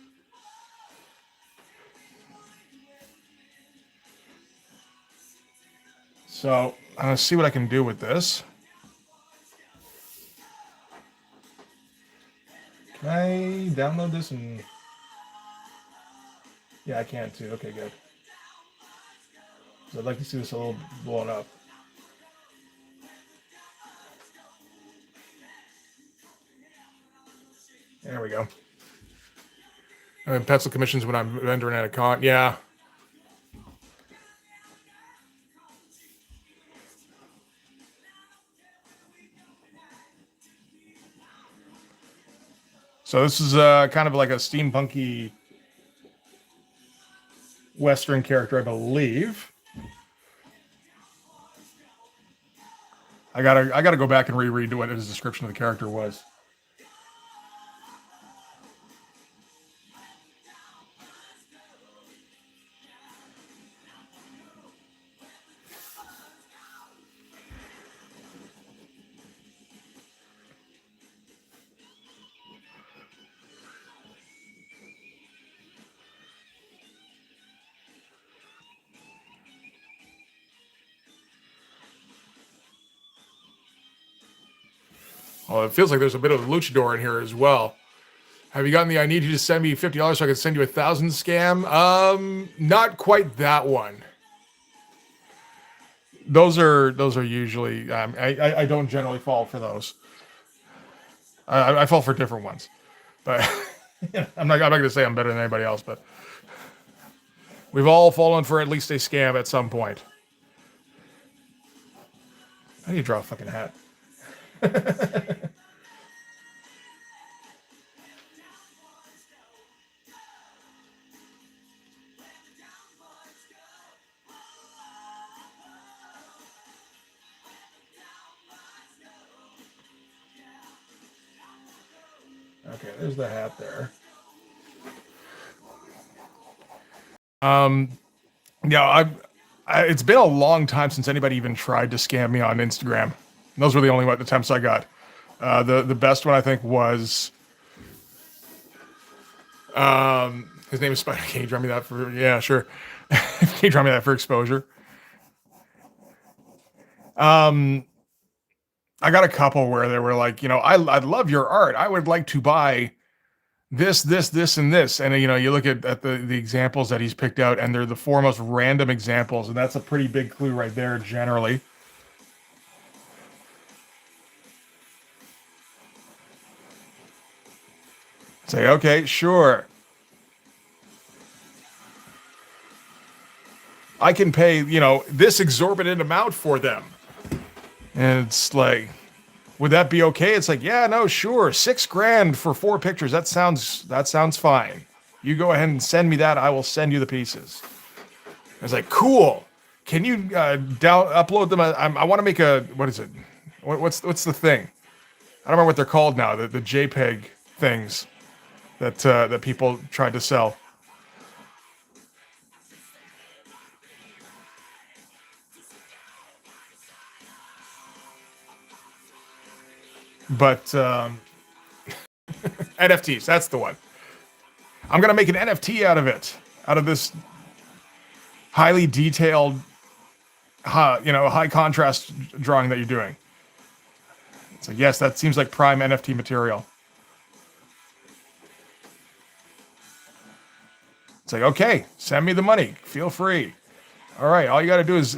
So I'm going to see what I can do with this. Can I download this and... Yeah, I can too. Okay, good. So I'd like to see this a little blown up. There we go. I mean, pencil commissions when I'm entering at a con. Yeah. So this is kind of like a steampunky Western character, I believe. I gotta go back and reread what his description of the character was. Well, it feels like there's a bit of a luchador in here as well. Have you gotten the I need you to send me $50 so I can send you 1,000 scam? Not quite that one. Those are usually I don't generally fall for those. I fall for different ones, but I'm not going to say I'm better than anybody else. But we've all fallen for at least a scam at some point. How do you draw a fucking hat? Okay, there's the hat there. Yeah, it's been a long time since anybody even tried to scam me on Instagram. Those were the only attempts I got. The best one I think was his name is Spider. Can you draw me that for? Yeah, sure. Can you draw me that for exposure? I got a couple where they were like, you know, I love your art. I would like to buy this, and this. And, you know, you look at the examples that he's picked out, and they're the four most random examples. And that's a pretty big clue right there, generally. Say, okay, sure. I can pay, you know, this exorbitant amount for them. And it's like, would that be okay? It's like, yeah, no, sure. $6,000 for 4 pictures. That sounds fine. You go ahead and send me that. I will send you the pieces. I was like, cool. Can you upload them? I want to make a, what is it? What's the thing? I don't remember what they're called now. The JPEG things that people tried to sell. But NFTs, that's the one. I'm gonna make an NFT out of it, out of this highly detailed, high contrast drawing that you're doing. So yes, that seems like prime NFT material. It's like, okay, send me the money. Feel free. All right, all you got to do is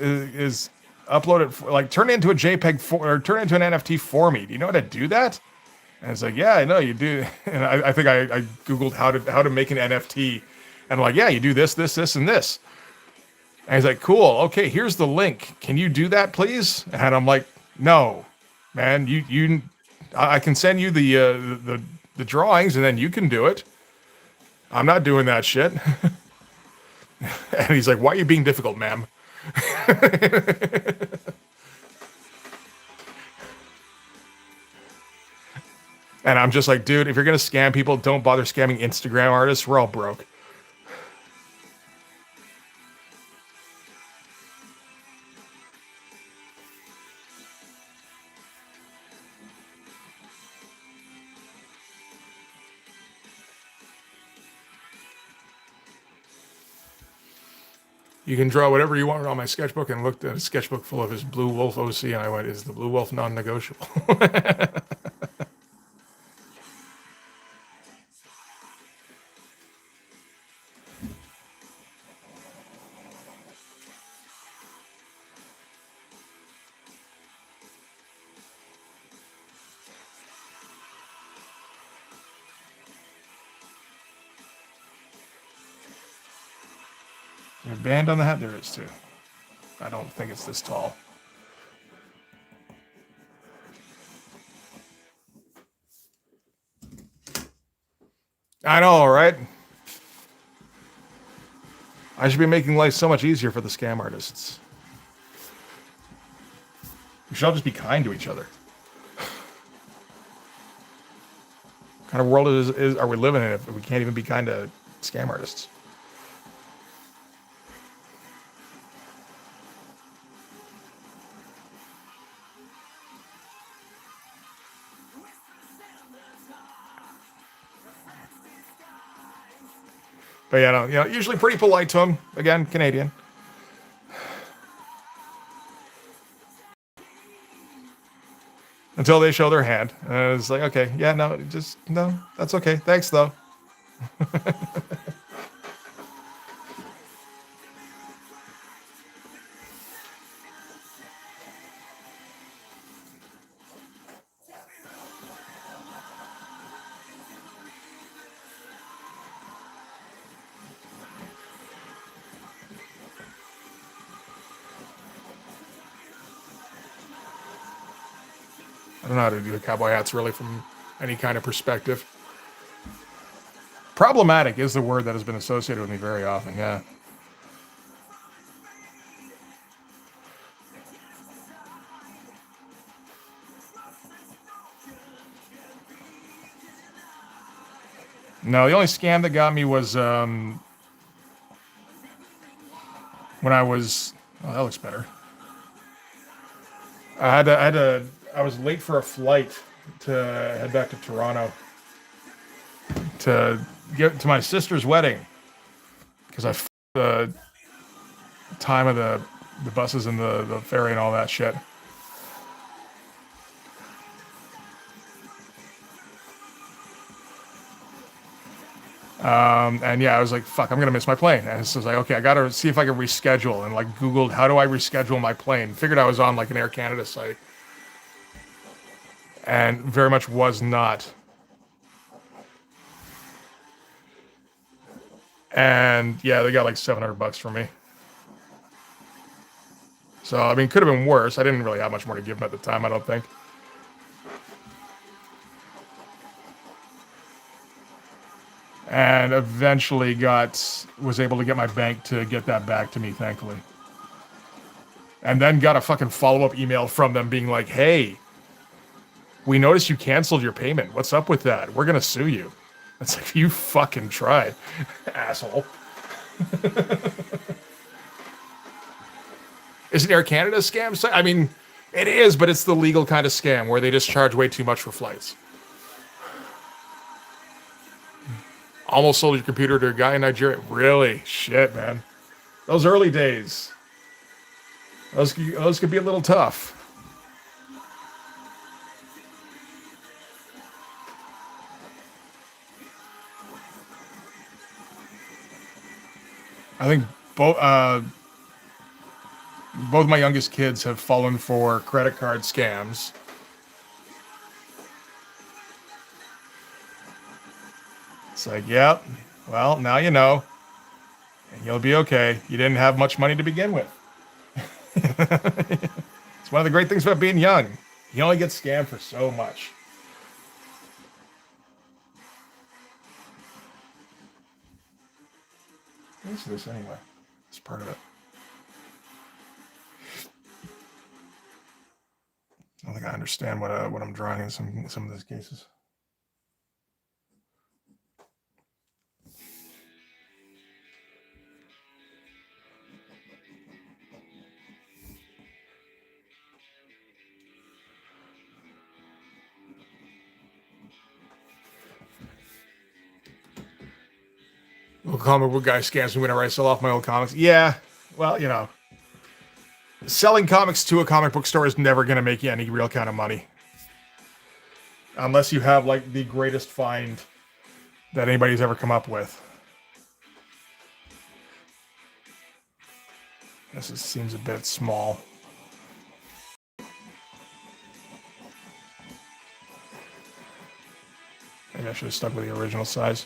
upload it, turn it into a JPEG or turn it into an NFT for me. Do you know how to do that? And it's like, yeah, I know you do. And I think I Googled how to make an NFT. And I'm like, yeah, you do this, this, this, and this. And he's like, cool. Okay, here's the link. Can you do that, please? And I'm like, no, man, I can send you the drawings and then you can do it. I'm not doing that shit. And he's like, why are you being difficult, ma'am? And I'm just like, dude, if you're going to scam people, don't bother scamming Instagram artists. We're all broke. You can draw whatever you want on my sketchbook, and looked at a sketchbook full of his Blue Wolf OC, and I went, is the Blue Wolf non-negotiable? A band on the hat? There is too. I don't think it's this tall. I know, right? I should be making life so much easier for the scam artists. We should all just be kind to each other. What kind of world are we living in if we can't even be kind to scam artists? But yeah, no, usually pretty polite to him. Again, Canadian. Until they show their hand. And it's like, okay, yeah, no, that's okay. Thanks, though. I don't know how to do the cowboy hats really from any kind of perspective. Problematic is the word that has been associated with me very often, yeah. No, the only scam that got me was when I was... Oh, that looks better. I was late for a flight to head back to Toronto to get to my sister's wedding because I f***ed the time of the buses and the ferry and all that shit. And yeah, I was like, fuck, I'm going to miss my plane. And so I was like, okay, I got to see if I can reschedule, and like Googled, how do I reschedule my plane? Figured I was on like an Air Canada site. And very much was not. And yeah, they got like $700 from me. So, I mean, could have been worse. I didn't really have much more to give them at the time, I don't think. And eventually was able to get my bank to get that back to me, thankfully. And then got a fucking follow-up email from them being like, hey, we noticed you canceled your payment. What's up with that? We're going to sue you. It's like, you fucking tried, asshole. Is Air Canada a scam site? I mean, it is, but it's the legal kind of scam where they just charge way too much for flights. Almost sold your computer to a guy in Nigeria. Really? Shit, man. Those early days. Those could be a little tough. I think both my youngest kids have fallen for credit card scams. It's like, yep. Well, now you know, and you'll be okay. You didn't have much money to begin with. It's one of the great things about being young. You only get scammed for so much. What is this anyway? It's part of it. I don't think I understand what I'm drawing in some of these cases. Little comic book guy scams me whenever I sell off my old comics. Yeah, well, you know, selling comics to a comic book store is never going to make you any real kind of money. Unless you have, like, the greatest find that anybody's ever come up with. This seems a bit small. Maybe I should have stuck with the original size.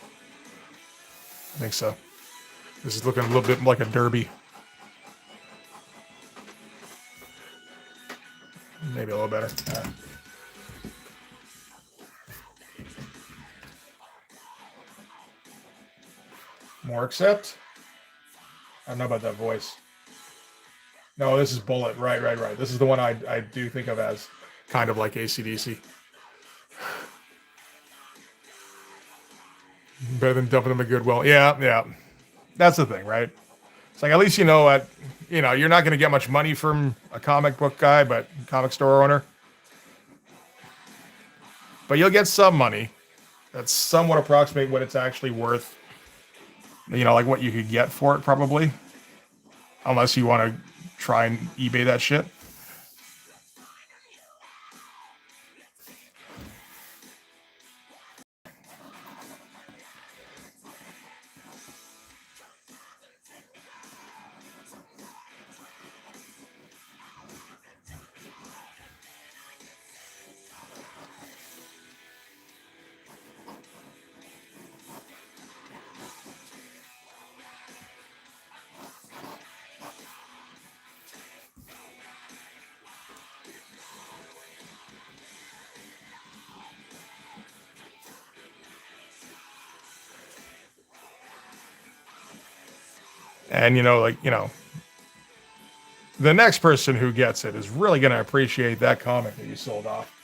I think so. This is looking a little bit like a derby. Maybe a little better. More accept? I don't know about that voice. No, this is Bullet. Right. This is the one I do think of as kind of like AC/DC. Better than dumping them in Goodwill. Yeah. That's the thing, right? It's like, at least you know what, you know, you're not going to get much money from a comic book guy, but comic store owner. But you'll get some money that's somewhat approximate what it's actually worth. You know, like what you could get for it, probably. Unless you want to try and eBay that shit. And, you know, like, you know, the next person who gets it is really going to appreciate that comic that you sold off.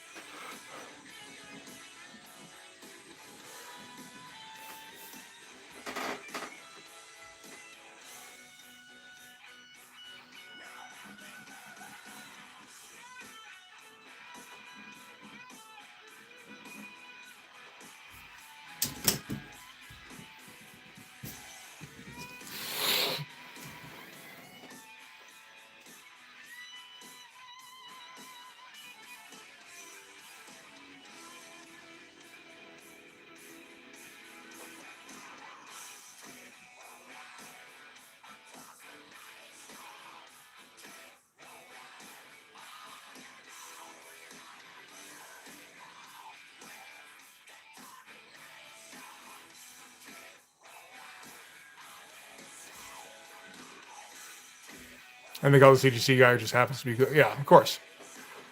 And they call the CGC guy who just happens to be good. Yeah, of course.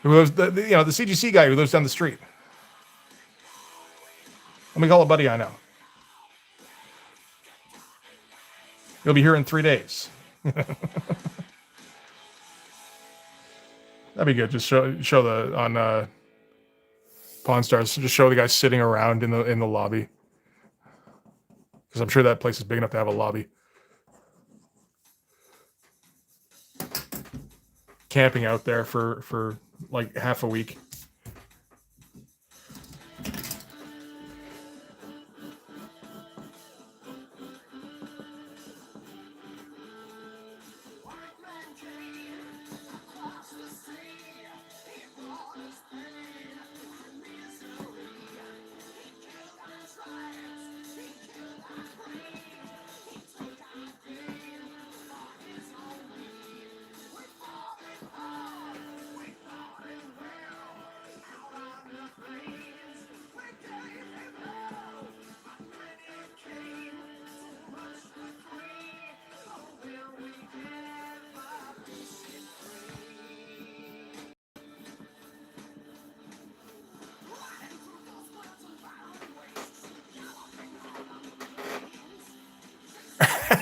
Who lives, the CGC guy who lives down the street. Let me call a buddy I know. He'll be here in 3 days. That'd be good. Just show the on Pawn Stars. Just show the guy sitting around in the lobby, because I'm sure that place is big enough to have a lobby. Camping out there for like half a week.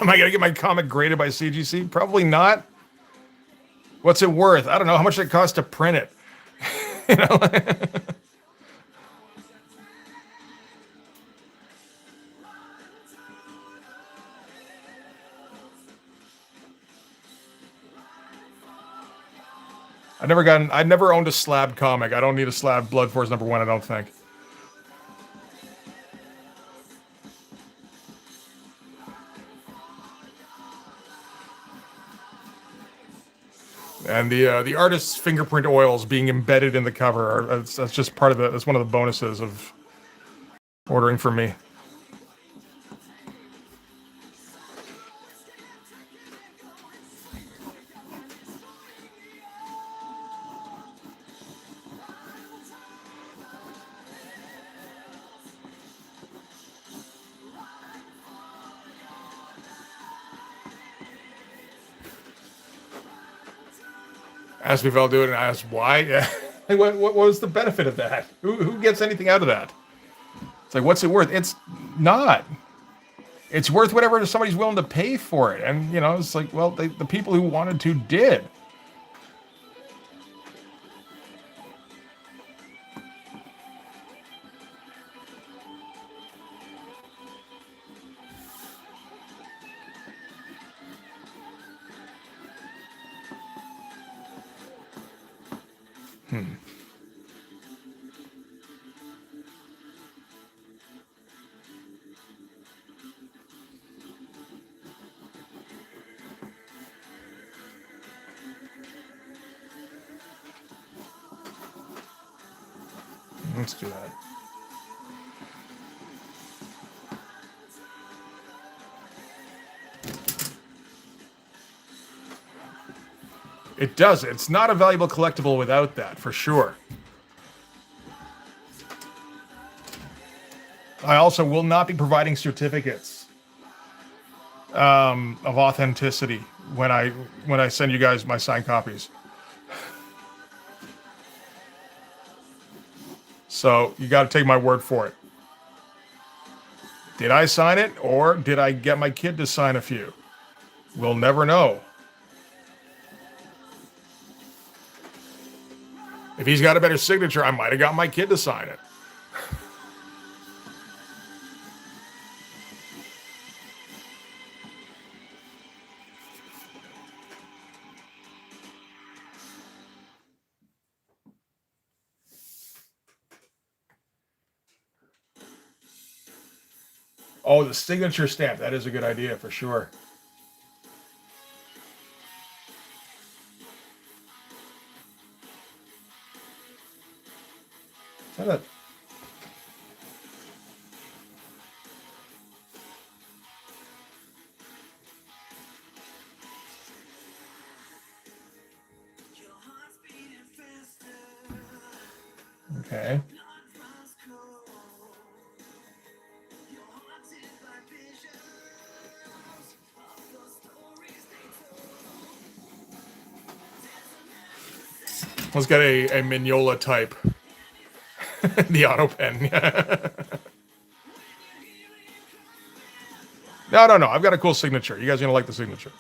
Am I going to get my comic graded by CGC? Probably not. What's it worth? I don't know. How much did it cost to print it? You know? I've never owned a slab comic. I don't need a slab Blood Force #1, I don't think. And the artist's fingerprint oils being embedded in the cover, that's just part of it. That's one of the bonuses of ordering from me. Ask me if I'll do it, and ask why. Yeah. Like, what was the benefit of that? Who gets anything out of that? It's like, what's it worth? It's not. It's worth whatever somebody's willing to pay for it. And, you know, it's like, well, the people who wanted to did. Let's do that. It does. It's not a valuable collectible without that, for sure. I also will not be providing certificates of authenticity when I send you guys my signed copies. So you got to take my word for it. Did I sign it, or did I get my kid to sign a few? We'll never know. If he's got a better signature, I might have got my kid to sign it. Oh, the signature stamp. That is a good idea for sure. Is that a... Okay. Let's get a Mignola type. The auto pen. No. I've got a cool signature. You guys are gonna like the signature.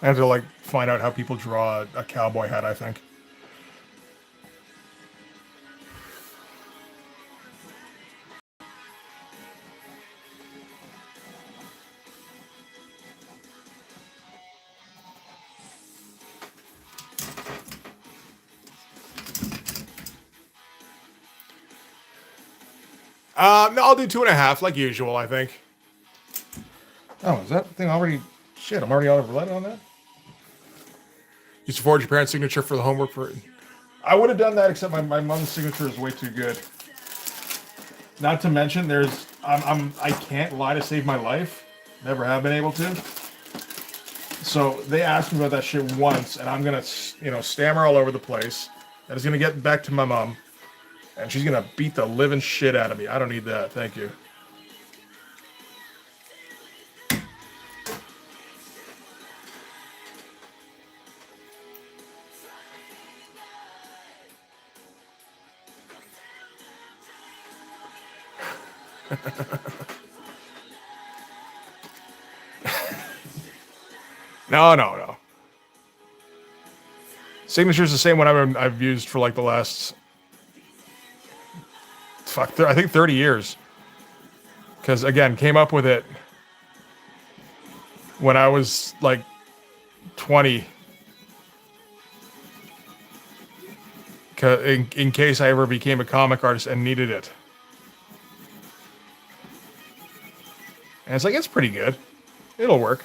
I have to like find out how people draw a cowboy hat, I think. No, I'll do 2.5 like usual, I think. Oh, is that thing already... Shit, I'm already out of lead on that? Used to forge your parents' signature for the homework for... I would have done that, except my mom's signature is way too good. Not to mention, there's... I can't lie to save my life. Never have been able to. So they asked me about that shit once, and I'm gonna, stammer all over the place. And it's gonna get back to my mom, and she's gonna beat the living shit out of me. I don't need that. Thank you. No. Signature's the same one I've used for like the last, I think 30 years. Because again, came up with it when I was like 20. In case I ever became a comic artist and needed it. And it's like, it's pretty good. It'll work.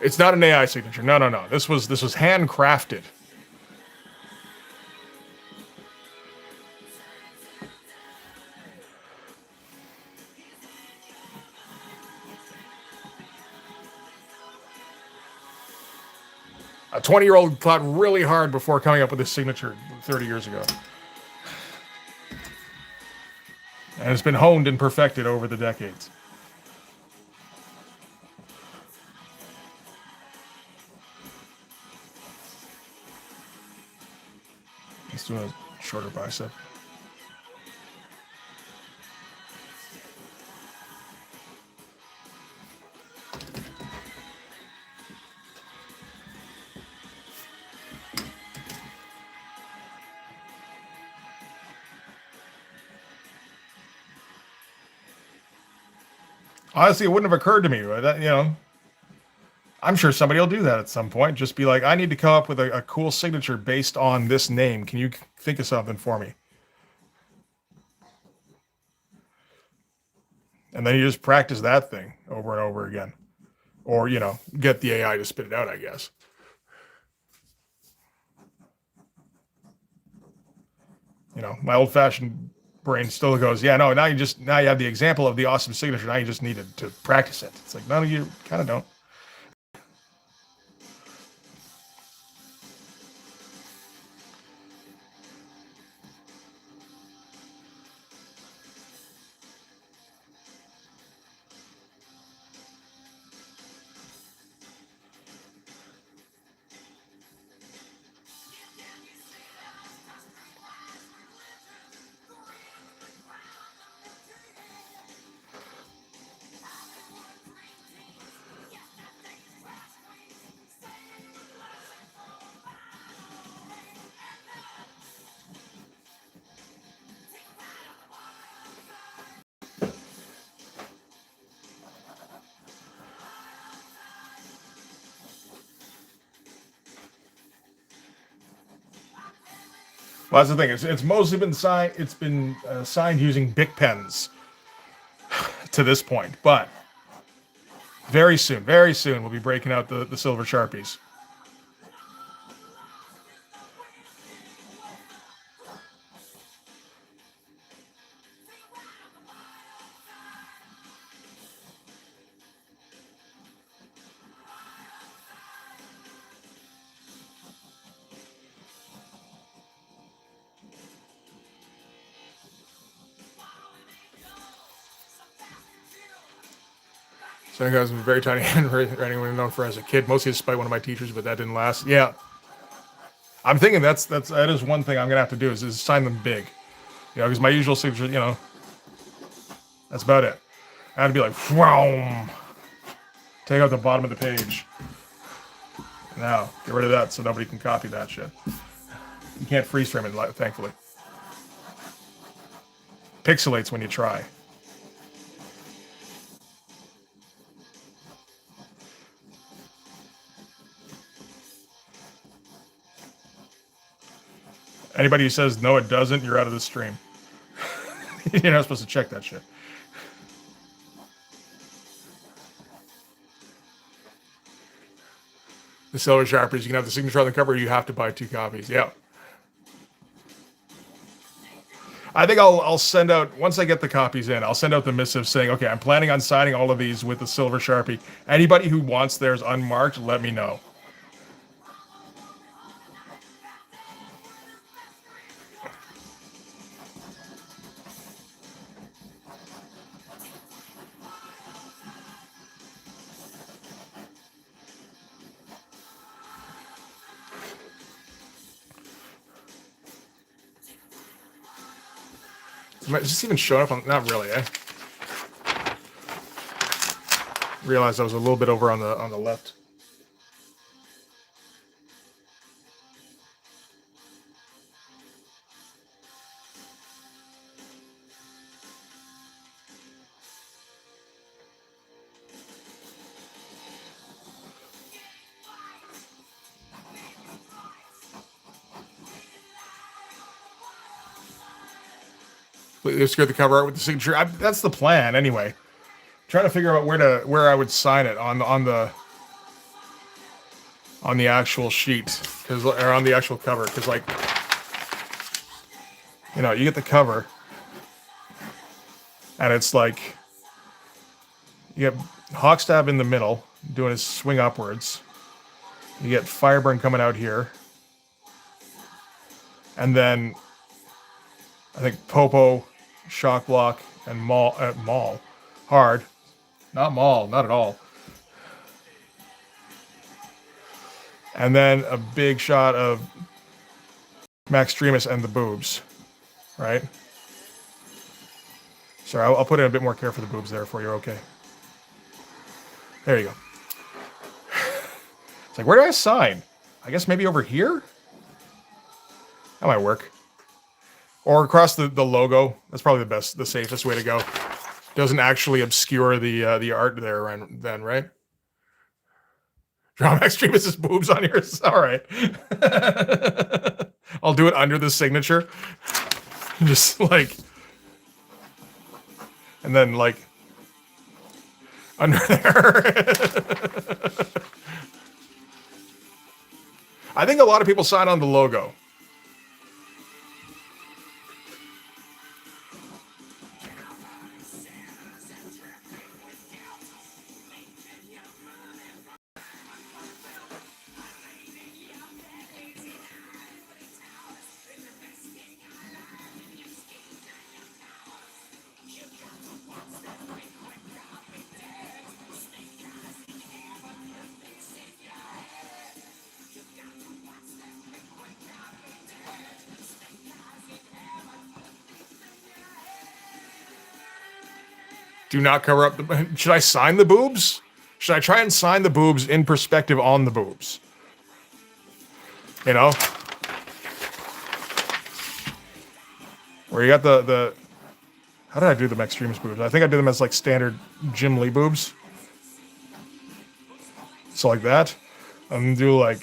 It's not an AI signature. No. This was handcrafted. A 20-year-old thought really hard before coming up with this signature 30 years ago. And it's been honed and perfected over the decades. Let's do a shorter bicep. Honestly, it wouldn't have occurred to me. That, I'm sure somebody will do that at some point. Just be like, I need to come up with a cool signature based on this name. Can you think of something for me? And then you just practice that thing over and over again. Or, get the AI to spit it out, I guess. My old-fashioned brain still goes, yeah, no, now you have the example of the awesome signature. Now you just need to practice it. It's like, no, you kind of don't. Well, that's the thing. It's mostly been signed. It's been signed using Bic pens to this point, but very soon, we'll be breaking out the silver Sharpies. So I got some very tiny handwriting when known for as a kid, mostly despite one of my teachers, but that didn't last. Yeah, I'm thinking that is one thing I'm gonna have to do is sign them big, because my usual signature, that's about it. I had to be like, whoom, take out the bottom of the page. Now get rid of that so nobody can copy that shit. You can't freeze frame it, thankfully. Pixelates when you try. Anybody who says no, it doesn't, you're out of the stream. You're not supposed to check that shit. The silver sharpies, you can have the signature on the cover. Or you have to buy 2 copies. Yeah. I think I'll send out, once I get the copies in, I'll send out the missive saying, okay, I'm planning on signing all of these with the silver sharpie. Anybody who wants theirs unmarked, let me know. Is this even showing up on? Not really, eh? Realized I was a little bit over on the left. Let's get the cover art with the signature. That's the plan, anyway. Trying to figure out where I would sign it on the actual sheet, or on the actual cover, because like, you know, you get the cover, and it's like you get Hawkstab in the middle doing his swing upwards. You get Fireburn coming out here, and then I think Popo, Shock Block, and Maul. Hard. Not Maul, not at all. And then a big shot of Max Streamus and the boobs. Right? Sorry, I'll put in a bit more care for the boobs there for you, okay. There you go. It's like, where do I sign? I guess maybe over here? That might work. Or across the logo. That's probably the safest way to go. Doesn't actually obscure the art there then, right? Draw Max Streamus' boobs on yours. All right. I'll do it under the signature. Just like, and then like under there. I think a lot of people sign on the logo. Do not cover up the... Should I sign the boobs? Should I try and sign the boobs in perspective on the boobs? You know? Where you got the... How did I do the Max Streamus boobs? I think I did them as like standard Jim Lee boobs. So like that. I'm gonna do like...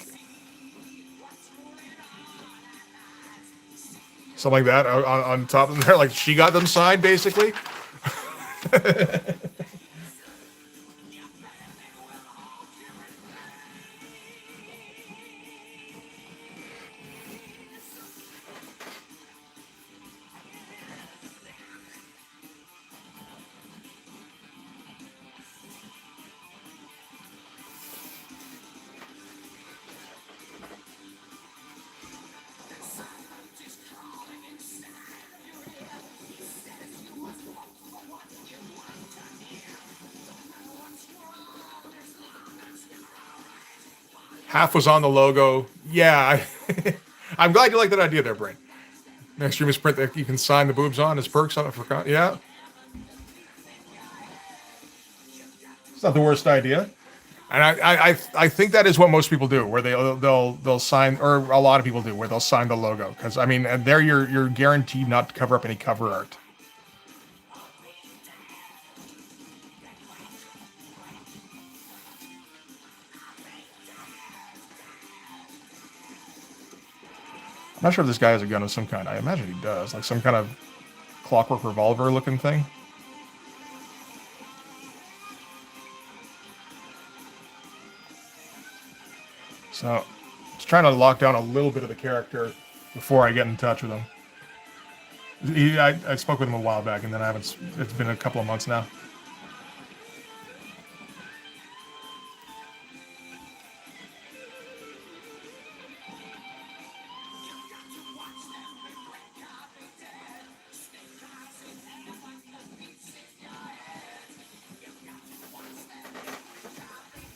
something like that on top of there. Like she got them signed, basically. Half was on the logo. Yeah, I'm glad you like that idea there, Brain. Next stream is print that you can sign the boobs on as perks on it for yeah. It's not the worst idea, and I think that is what most people do, where they'll sign, or a lot of people do, where they'll sign the logo, because I mean, and there you're guaranteed not to cover up any cover art. not sure if this guy has a gun of some kind. I imagine he does, like some kind of clockwork revolver looking thing. So, just trying to lock down a little bit of the character before I get in touch with him. I spoke with him a while back, and then I haven't. It's been a couple of months now.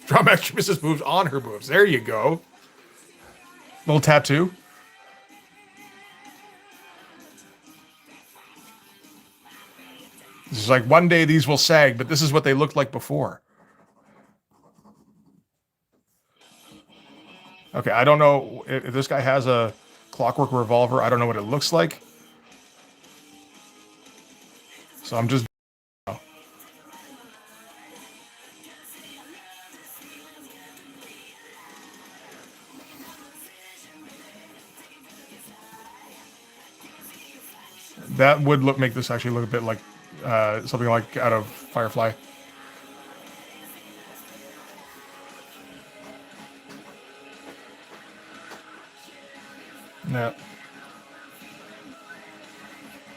Drum extremist moves on her boobs. There you go. Little tattoo. It's like one day these will sag, but this is what they looked like before. Okay, I don't know if this guy has a clockwork revolver. I don't know what it looks like. So I'm just... That would make this actually look a bit like something like out of Firefly. Yeah.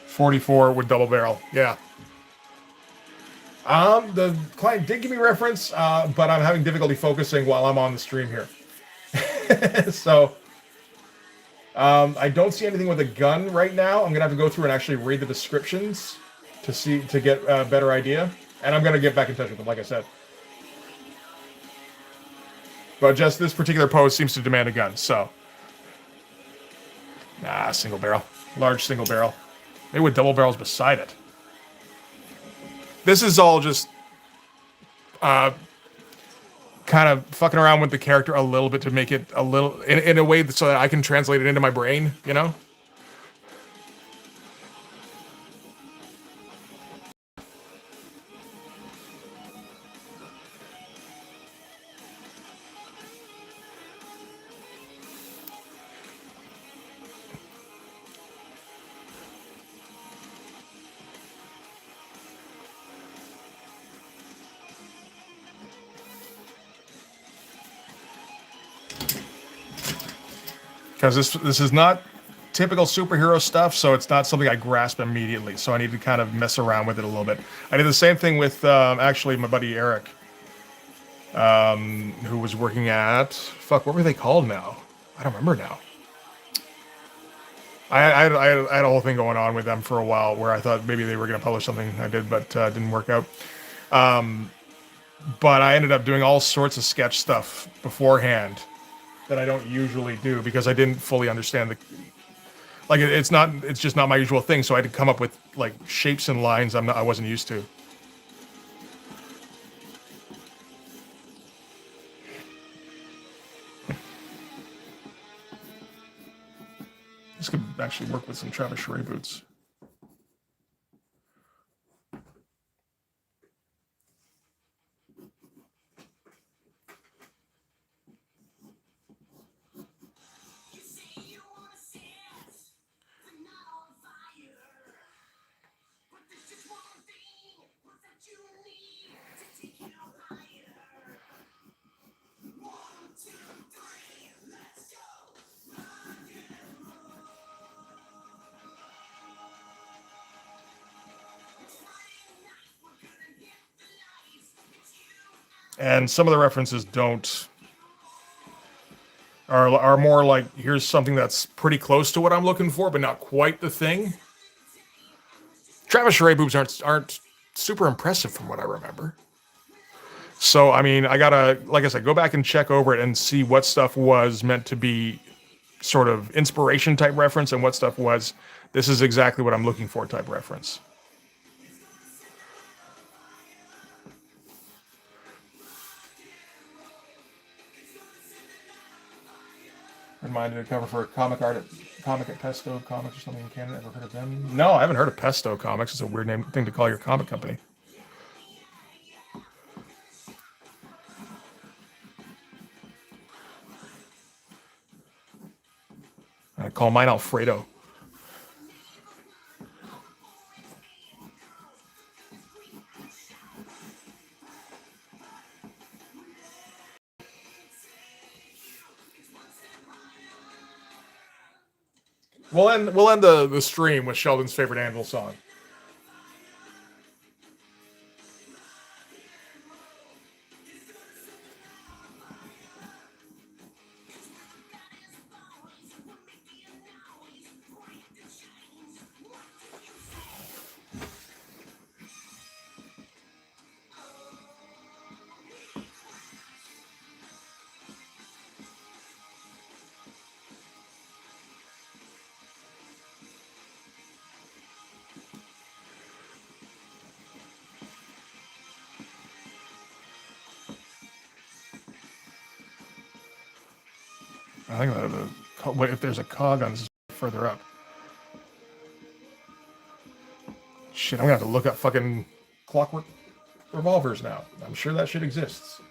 44 with double barrel. Yeah. The client did give me reference, but I'm having difficulty focusing while I'm on the stream here. So I don't see anything with a gun right now. I'm gonna have to go through and actually read the descriptions to get a better idea. And I'm gonna get back in touch with them, like I said. But just this particular pose seems to demand a gun, so. Nah, single barrel. Large single barrel. Maybe with double barrels beside it. This is all just kind of fucking around with the character a little bit to make it a little, in a way so that I can translate it into my brain, you know? Because this is not typical superhero stuff, so it's not something I grasp immediately. So I need to kind of mess around with it a little bit. I did the same thing with actually my buddy Eric, who was working at what were they called now? I don't remember now. I had a whole thing going on with them for a while where I thought maybe they were going to publish something. I did, but didn't work out. But I ended up doing all sorts of sketch stuff beforehand that I don't usually do because I didn't fully understand it's just not my usual thing. So I had to come up with like shapes and lines I wasn't used to. This could actually work with some Travis Sheree boots. And some of the references are more like, here's something that's pretty close to what I'm looking for, but not quite the thing. Travis Sheree boobs aren't super impressive from what I remember. So, I mean, I gotta, like I said, go back and check over it and see what stuff was meant to be sort of inspiration type reference and what stuff was, this is exactly what I'm looking for type reference. Reminded a cover for a comic at Pesto Comics or something in Canada. Ever heard of them? No, I haven't heard of Pesto Comics. It's a weird thing to call your comic company. I call mine Alfredo. We'll end the stream with Sheldon's favorite Anvil song. I think wait, if there's a cog on this further up. Shit, I'm gonna have to look up fucking Clockwork Revolvers now. I'm sure that shit exists.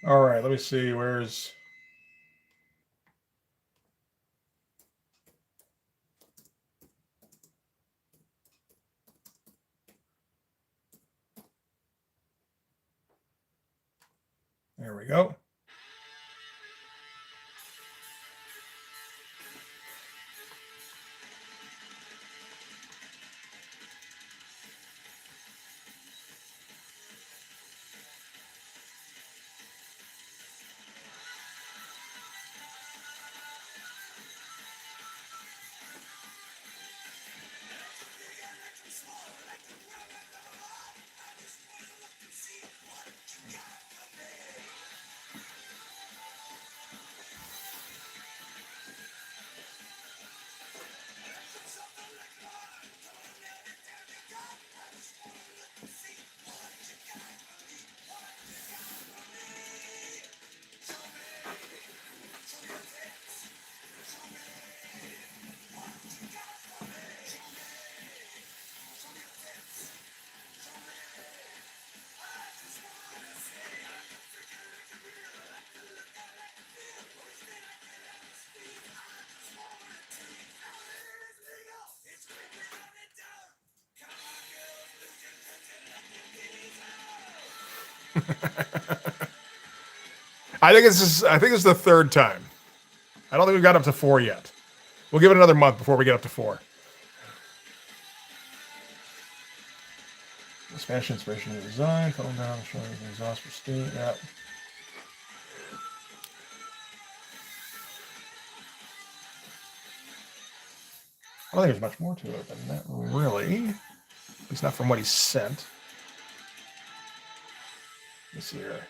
All right, let me see. Where's... There we go. I think it's the third time. I don't think we got up to 4 yet. We'll give it another month before we get up to 4. The Spanish inspiration of the design, falling down, showing the exhaust for steam. Yeah. I don't think there's much more to it than that, really. At least not from what he sent. Let's see here.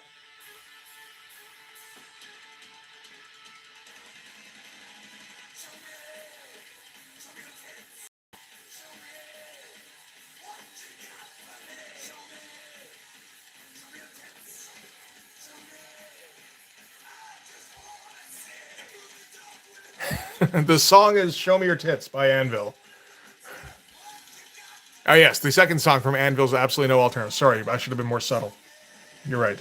The song is Show Me Your Tits by Anvil. Oh, yes, the second song from Anvil's Absolutely No Alternative. Sorry, I should have been more subtle. You're right.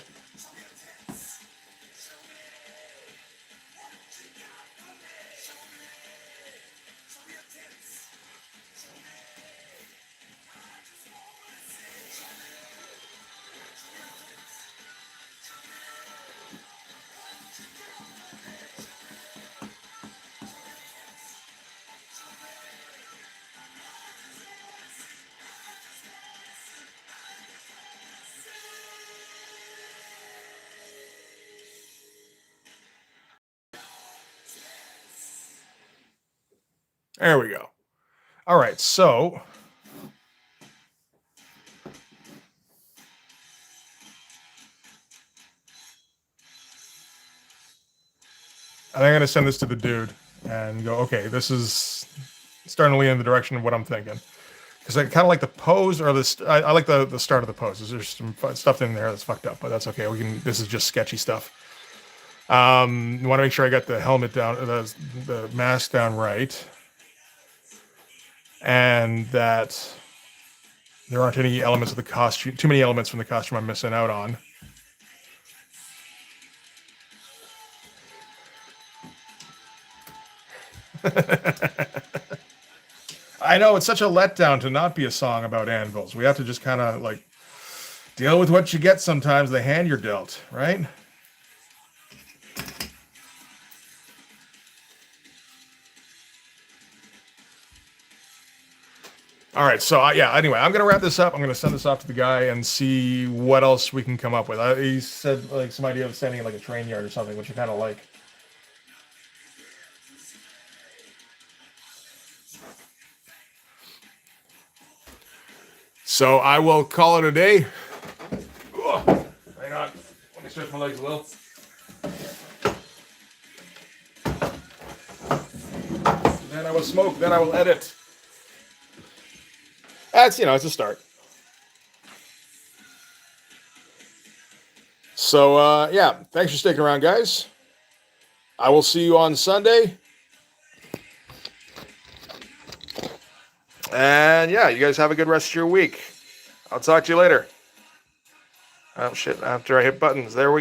There we go. All right, so I think I'm gonna send this to the dude and go, okay, this is starting to lean in the direction of what I'm thinking. Because I kind of like the pose, or the I like the start of the pose. There's some stuff in there that's fucked up, but that's okay. We can. This is just sketchy stuff. You want to make sure I got the helmet down, the mask down right, and that there aren't any elements of the costume, too many elements from the costume I'm missing out on. I know it's such a letdown to not be a song about anvils. We have to just kind of like deal with what you get sometimes, the hand you're dealt, right? All right, so yeah. Anyway, I'm gonna wrap this up. I'm gonna send this off to the guy and see what else we can come up with. He said like some idea of standing in like a train yard or something, which I kind of like. So I will call it a day. Ugh, hang on, let me stretch my legs a little. Then I will smoke. Then I will edit. That's, it's a start. So, yeah, thanks for sticking around, guys. I will see you on Sunday. And, yeah, you guys have a good rest of your week. I'll talk to you later. Oh, shit, after I hit buttons. There we go.